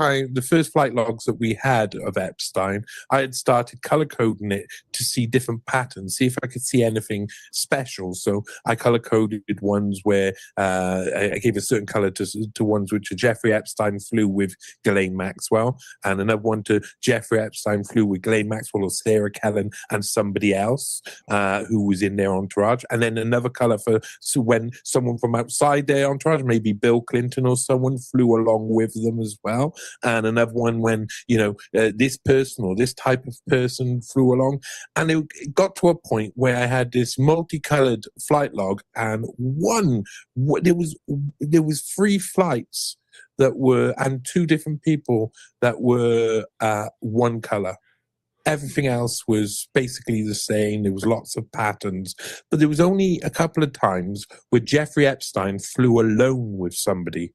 flight logs that we had of Epstein, I had started color-coding it to see different patterns, see if I could see anything special. So I color-coded ones where I gave a certain color to ones which Jeffrey Epstein flew with Ghislaine Maxwell, and another one to Jeffrey Epstein flew with Ghislaine Maxwell or Sarah Kellen and somebody else who was in their entourage, and then another color for when someone from outside their entourage, maybe Bill Clinton or someone, flew along with them as well, and another one when this person or this type of person flew along. And it got to a point where I had this multicolored flight log, and there was 3 flights that were, and 2 different people that were one color. Everything else was basically the same. There was lots of patterns, but there was only a couple of times where Jeffrey Epstein flew alone with somebody,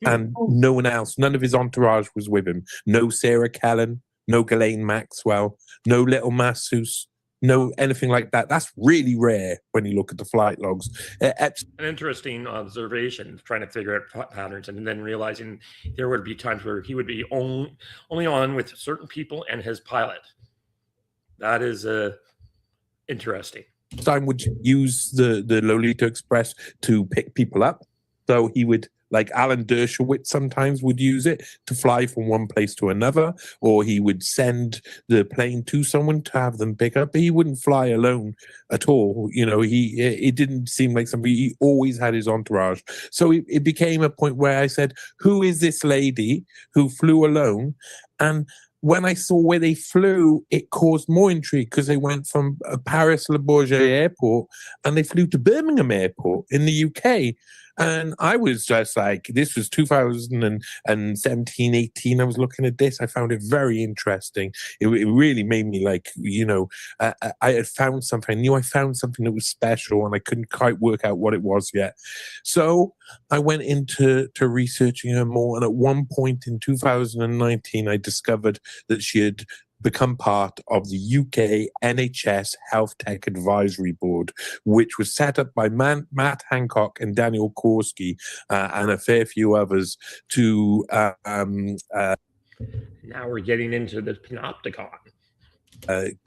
and no one else, none of his entourage was with him. No Sarah Kellen, no Ghislaine Maxwell, no little masseuse, no anything like that. That's really rare when you look at the flight logs. An interesting observation, trying to figure out patterns, and then realizing there would be times where he would be only on with certain people and his pilot. That is interesting. Epstein would use the Lolita Express to pick people up. So he would Like Alan Dershowitz sometimes would use it to fly from one place to another, or he would send the plane to someone to have them pick up. But he wouldn't fly alone at all. You know, it didn't seem like somebody. He always had his entourage. So it became a point where I said, "Who is this lady who flew alone?" And when I saw where they flew, it caused more intrigue because they went from Paris Le Bourget Airport and they flew to Birmingham Airport in the UK. And I was just like, this was 2017, 18. I was looking at this. I found it very interesting. It really made me like, you know, I had found something. I knew I found something that was special and I couldn't quite work out what it was yet. So I went into researching her more. And at one point in 2019, I discovered that she had become part of the UK NHS Health Tech Advisory Board, which was set up by Matt Hancock and Daniel Korski and a fair few others to... Now we're getting into the panopticon.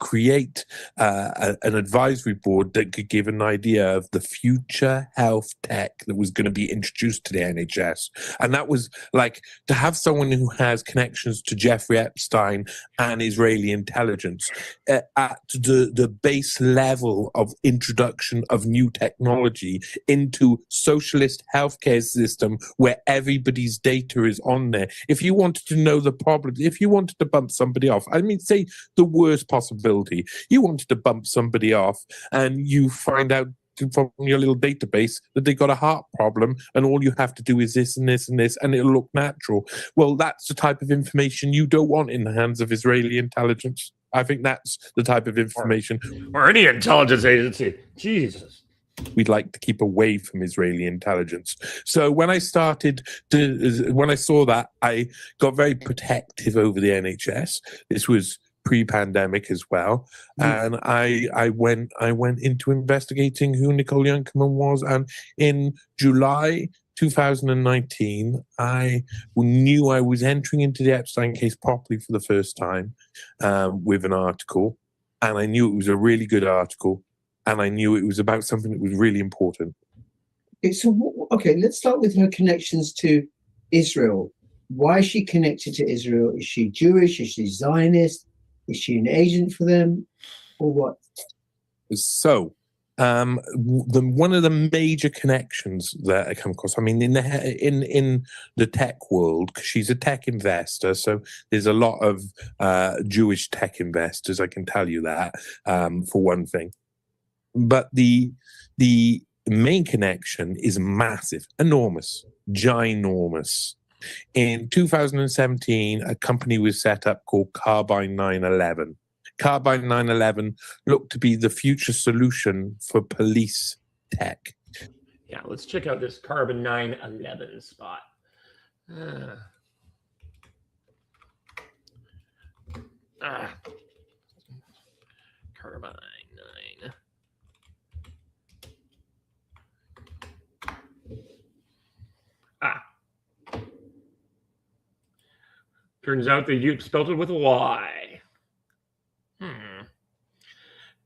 Create an advisory board that could give an idea of the future health tech that was going to be introduced to the NHS. And that was like to have someone who has connections to Jeffrey Epstein and Israeli intelligence at the base level of introduction of new technology into socialist healthcare system where everybody's data is on there. If you wanted to know the problem, if you wanted to bump somebody off, I mean, say the worst possibility, you wanted to bump somebody off and you find out from your little database that they got a heart problem and all you have to do is this and this and this and it'll look natural. Well, that's the type of information you don't want in the hands of Israeli intelligence. I think that's the type of information or any intelligence agency. Jesus. We'd like to keep away from Israeli intelligence. So when I saw that, I got very protective over the NHS. This was pre-pandemic as well, and I went into investigating who Nicole Youngman was, and in July 2019, I knew I was entering into the Epstein case properly for the first time with an article, and I knew it was a really good article, and I knew it was about something that was really important. Okay, so let's start with her connections to Israel. Why is she connected to Israel? Is she Jewish? Is she Zionist? Is she an agent for them, or what? So, one of the major connections that I come across, I mean, in the tech world, because she's a tech investor, so there's a lot of Jewish tech investors. I can tell you that for one thing. But the main connection is massive, enormous, ginormous. In 2017, a company was set up called Carbine 911. Carbine 911 looked to be the future solution for police tech. Yeah, let's check out this Carbon 911 spot. Carbine 9. Turns out that you spelled it with a Y.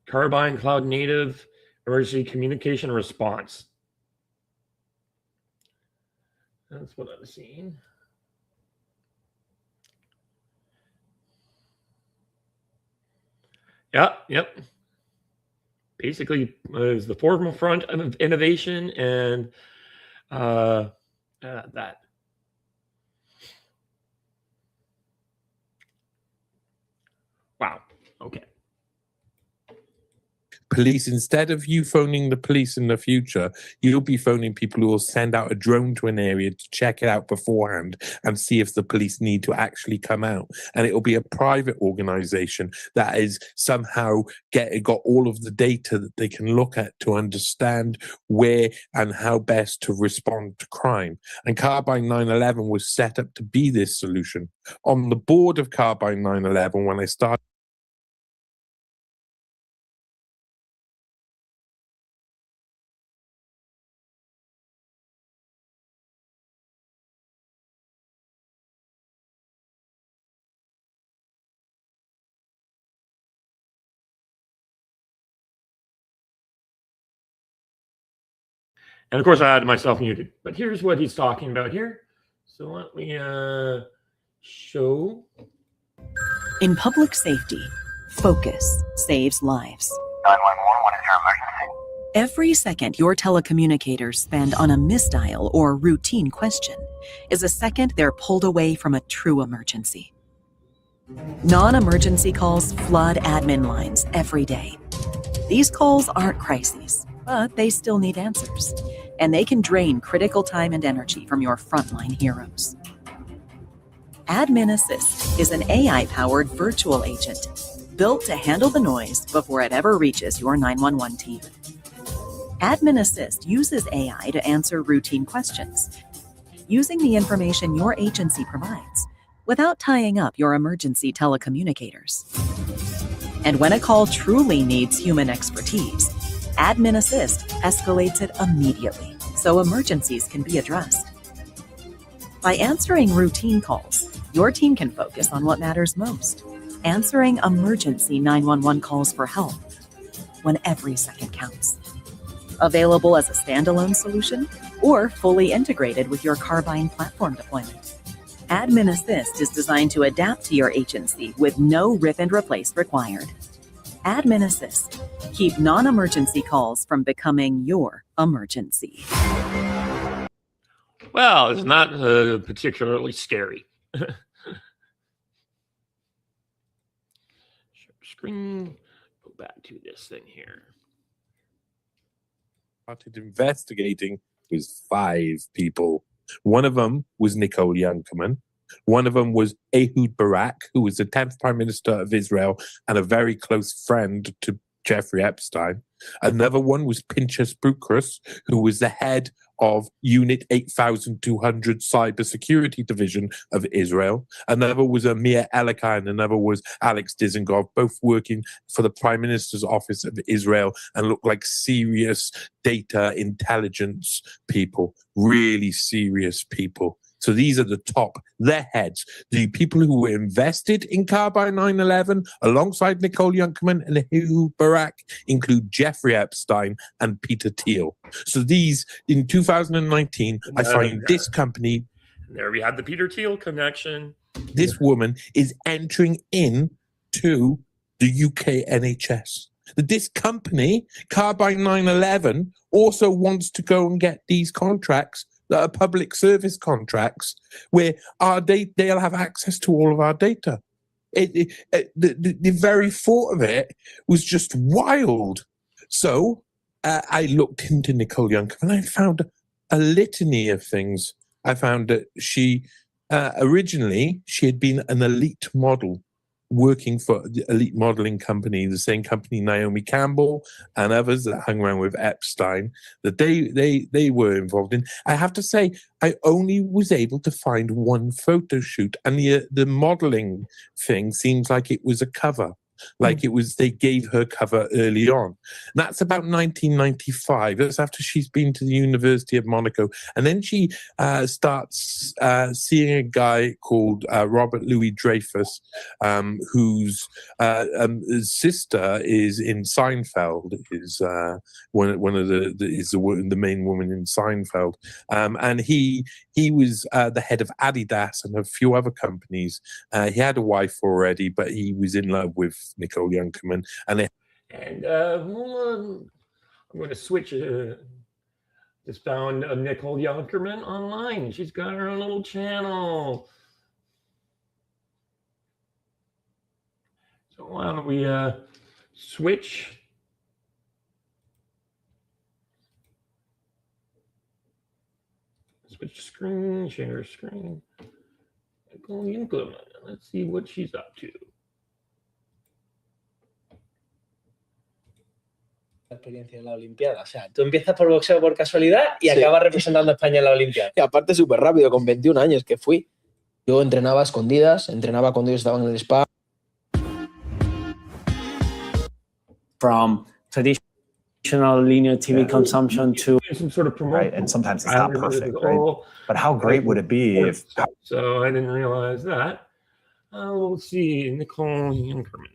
Carbine Cloud Native Emergency Communication Response. That's what I'm seeing. Yep. Basically, is the forefront of innovation and that. Wow. Okay. Police, instead of you phoning the police in the future, you'll be phoning people who will send out a drone to an area to check it out beforehand and see if the police need to actually come out. And it'll be a private organization that is somehow got all of the data that they can look at to understand where and how best to respond to crime. And Carbine 911 was set up to be this solution. On the board of Carbine 911, when I started, And of course, I had myself muted. But here's what he's talking about here. So let me show. In public safety, focus saves lives. 911, what is your emergency? Every second your telecommunicators spend on a misdial or routine question is a second they're pulled away from a true emergency. Non-emergency calls flood admin lines every day. These calls aren't crises, but they still need answers, and they can drain critical time and energy from your frontline heroes. Admin Assist is an AI-powered virtual agent built to handle the noise before it ever reaches your 911 team. Admin Assist uses AI to answer routine questions, using the information your agency provides without tying up your emergency telecommunicators. And when a call truly needs human expertise, Admin Assist escalates it immediately so emergencies can be addressed. By answering routine calls, your team can focus on what matters most, answering emergency 911 calls for help when every second counts. Available as a standalone solution or fully integrated with your Carbine platform deployment. Admin Assist is designed to adapt to your agency with no rip and replace required. Admin Assist. Keep non-emergency calls from becoming your emergency. Well, it's not particularly scary. Share screen. Go back to this thing here. Started investigating was 5 people. One of them was Nicole Youngkerman. One of them was Ehud Barak, who was the 10th Prime Minister of Israel and a very close friend to Jeffrey Epstein. Another one was Pinchas Bukrus, who was the head of Unit 8200 Cybersecurity Division of Israel. Another was Amir Elikai, and another was Alex Dizengoff, both working for the Prime Minister's Office of Israel and look like serious data intelligence people, really serious people. So these are the top, their heads, the people who were invested in Carbine 9/11 alongside Nicole Youngkerman and Ehud Barak include Jeffrey Epstein and Peter Thiel. So these, in 2019, I find this company. There we have the Peter Thiel connection. This woman is entering in to the UK NHS. This company, Carbine 9/11, also wants to go and get these contracts that are public service contracts where they'll have access to all of our data. The very thought of it was just wild. So I looked into Nicole Youngkerman and I found a litany of things. I found that she originally had been an elite model working for the elite modeling company, the same company Naomi Campbell and others that hung around with Epstein, that they were involved in. I have to say, I only was able to find one photo shoot, and the modeling thing seems like it was a cover. Like it was, they gave her cover early on. That's about 1995. That's after she's been to the University of Monaco. And then she starts seeing a guy called Robert Louis Dreyfus, whose sister is in Seinfeld, is one of the main woman in Seinfeld. And he was the head of Adidas and a few other companies. He had a wife already, but he was in love with Nicole Youngkerman. And I'm going to switch. Just found Nicole Youngkerman online. She's got her own little channel. So why don't we switch? Switch screen, share screen. Nicole Youngkerman. Let's see what she's up to. Experiencia en la Olimpiada. O sea, tú empiezas por boxeo por casualidad y acabas representando a España en la Olimpiada. Y aparte súper rápido, con 21 años que fui. Yo entrenaba a escondidas, entrenaba cuando ellos estaban en el spa. From traditional linear TV consumption to some sort of promotion. Right, and sometimes it's not perfect, right? But how great would it be if... So I didn't realize that. We'll see, Nicole Youngkerman.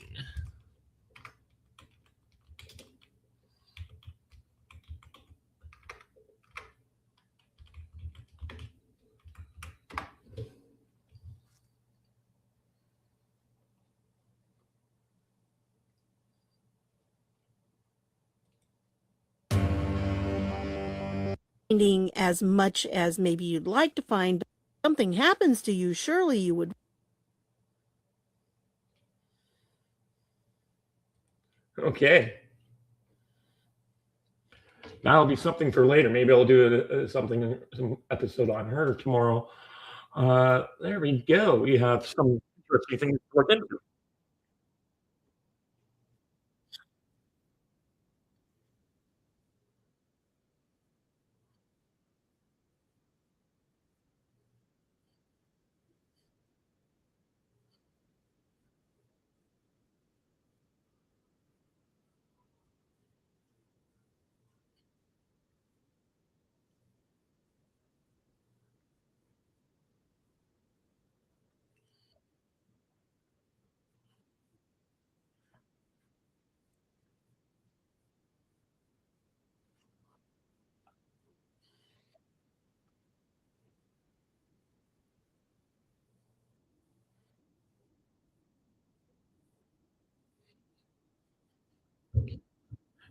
finding as much as maybe you'd like to find. But if something happens to you, surely you would. Okay. That'll be something for later. Maybe I'll do some episode on her tomorrow. There we go. We have some interesting things to look into.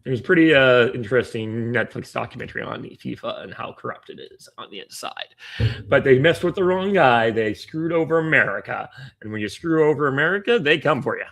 There's a pretty interesting Netflix documentary on FIFA and how corrupt it is on the inside. But they messed with the wrong guy. They screwed over America. And when you screw over America, they come for you.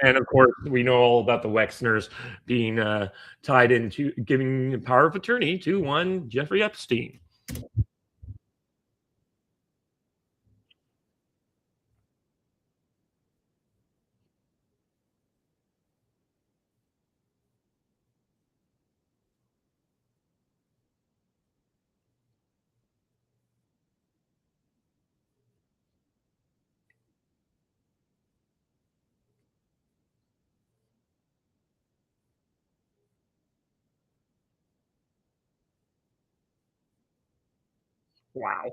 And of course, we know all about the Wexners being tied into giving power of attorney to one Jeffrey Epstein. Wow.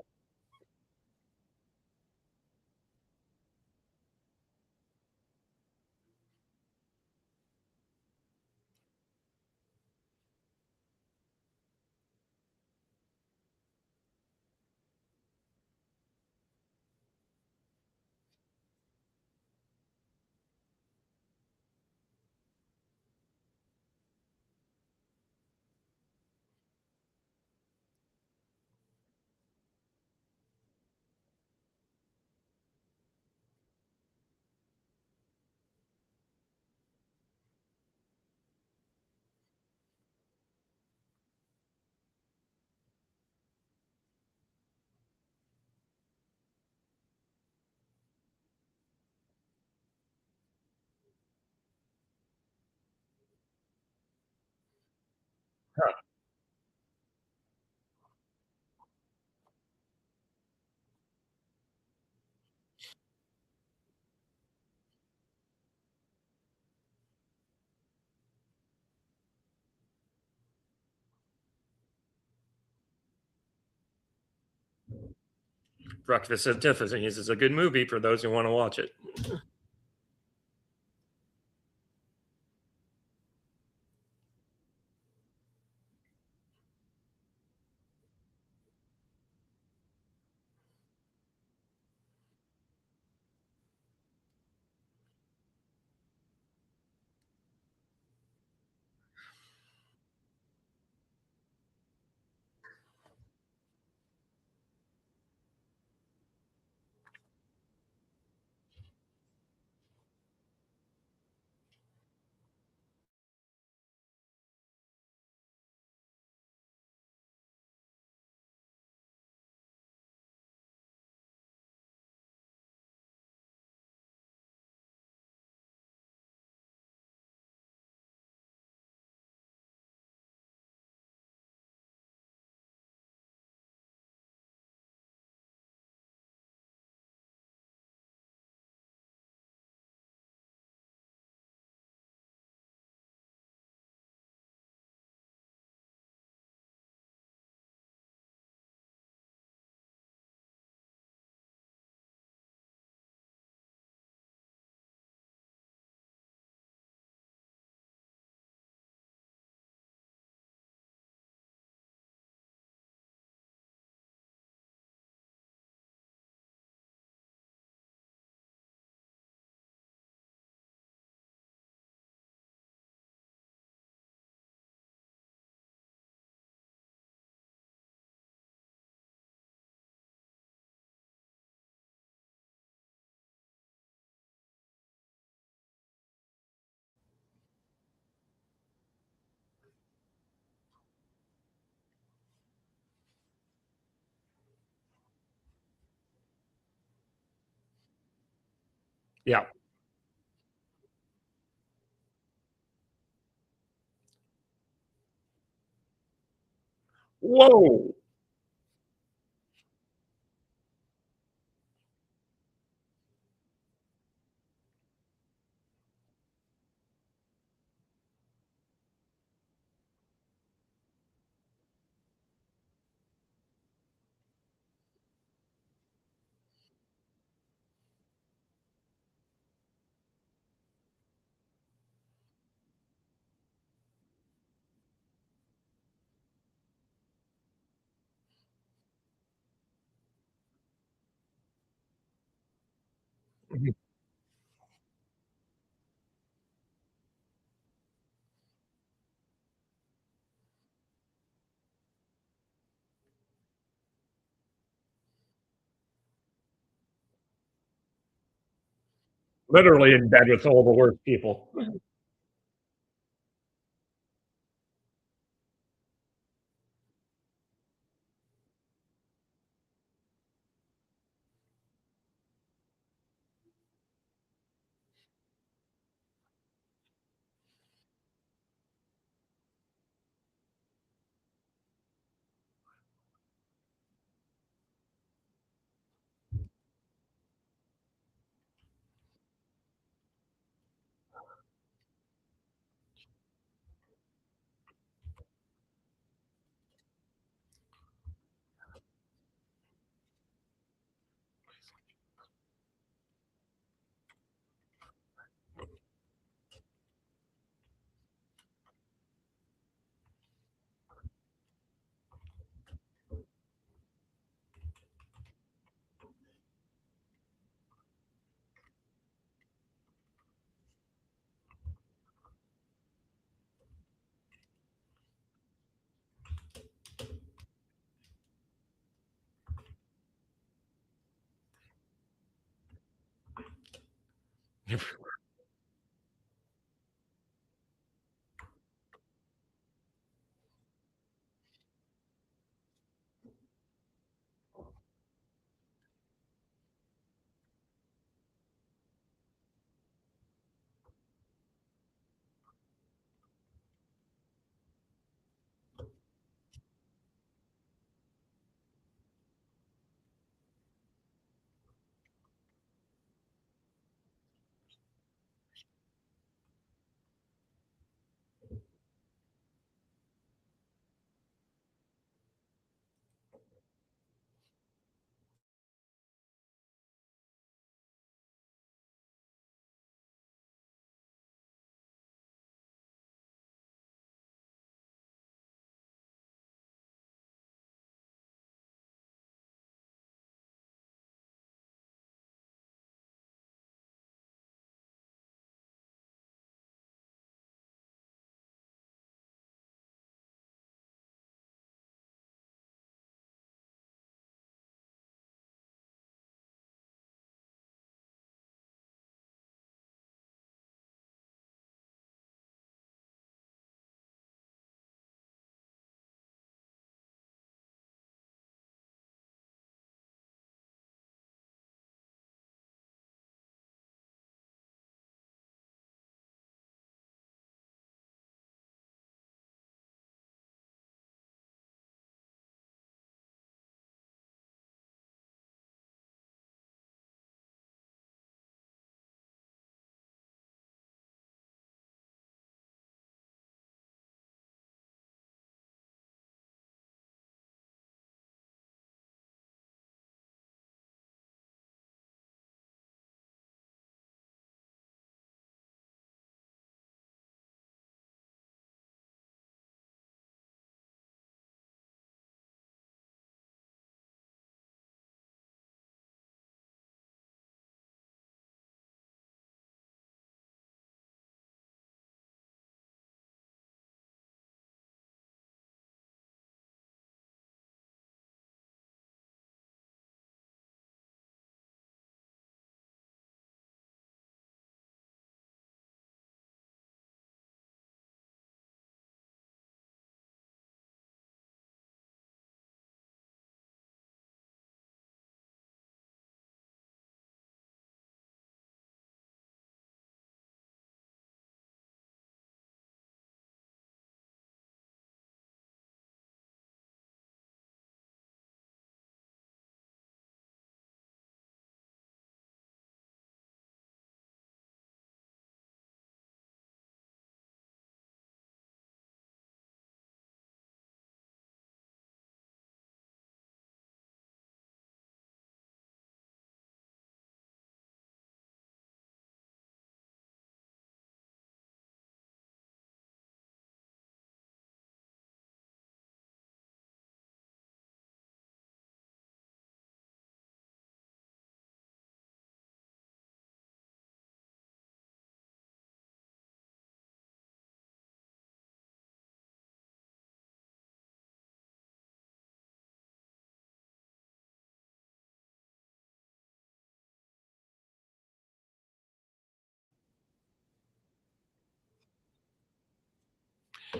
Huh. Breakfast at Tiffany's is a good movie for those who want to watch it. Yeah. Whoa. Mhm. Literally in bed with all the worst people.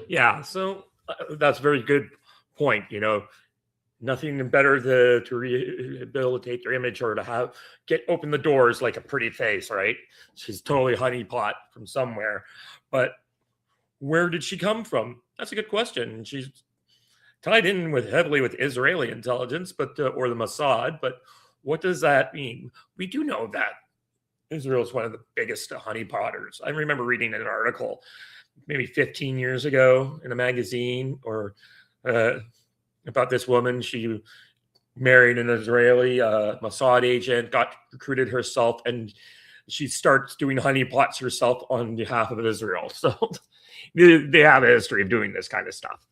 Yeah, so that's a very good point. Nothing better to rehabilitate your image or to have open the doors like a pretty face, right? She's totally honeypot from somewhere, but where did she come from? That's a good question. She's tied in with heavily with Israeli intelligence, but or the Mossad. But what does that mean? We do know that Israel is one of the biggest honeypotters. I remember reading an article maybe 15 years ago in a magazine or uh, about this woman. She married an Israeli Mossad agent, got recruited herself, and she starts doing honeypots herself on behalf of Israel. So they have a history of doing this kind of stuff.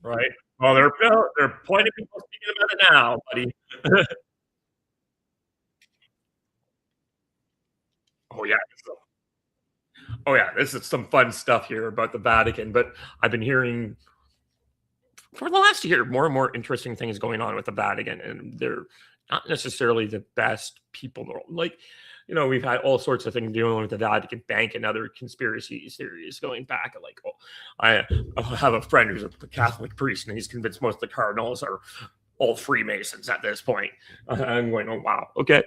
Right. Well, there are plenty of people speaking about it now, buddy. Oh yeah. Oh yeah. This is some fun stuff here about the Vatican, but I've been hearing for the last year more and more interesting things going on with the Vatican, and they're not necessarily the best people in the world. Like, we've had all sorts of things dealing with the Vatican Bank and other conspiracy theories going back. Like, I have a friend who's a Catholic priest, and he's convinced most of the cardinals are all Freemasons at this point. I'm going, oh wow, okay.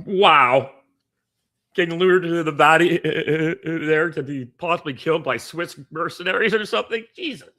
Wow. Getting lured to the body there to be possibly killed by Swiss mercenaries or something. Jesus.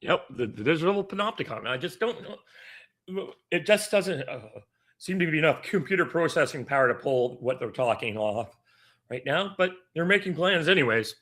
Yep, the digital panopticon. I just don't know. It just doesn't seem to be enough computer processing power to pull what they're talking off right now, but they're making plans anyways.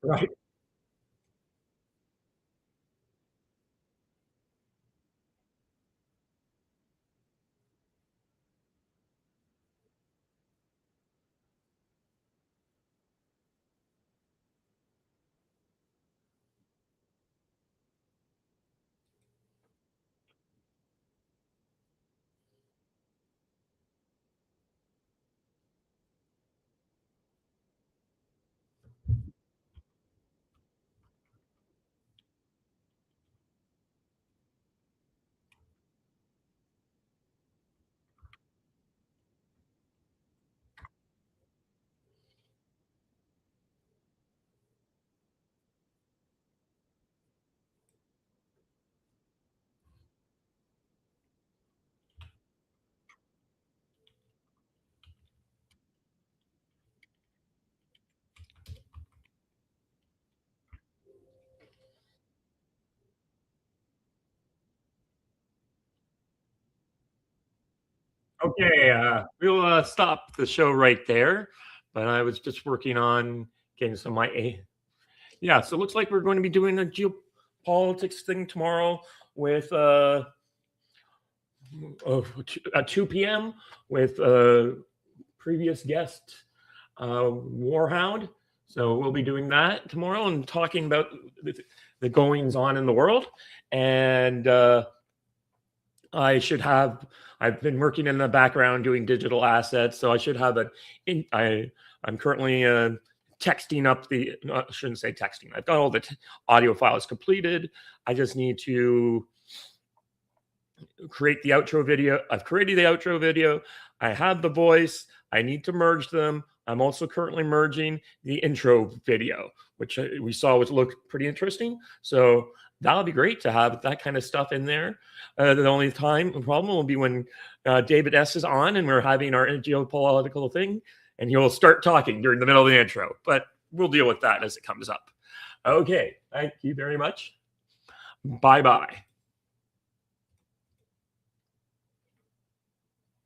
Right. Okay, we'll stop the show right there. But I was just working on getting some of my yeah. So it looks like we're going to be doing a geopolitics thing tomorrow with at 2 p.m. with previous guest Warhound. So we'll be doing that tomorrow and talking about the goings on in the world. And I've been working in the background doing digital assets, so I should have I'm currently texting up I shouldn't say texting. I've got all the audio files completed. I just need to create the outro video. I've created the outro video. I have the voice. I need to merge them. I'm also currently merging the intro video, which we saw looked pretty interesting. So that'll be great to have that kind of stuff in there. The only problem will be when David S. is on and we're having our geopolitical thing, and he'll start talking during the middle of the intro. But we'll deal with that as it comes up. Okay, thank you very much. Bye-bye.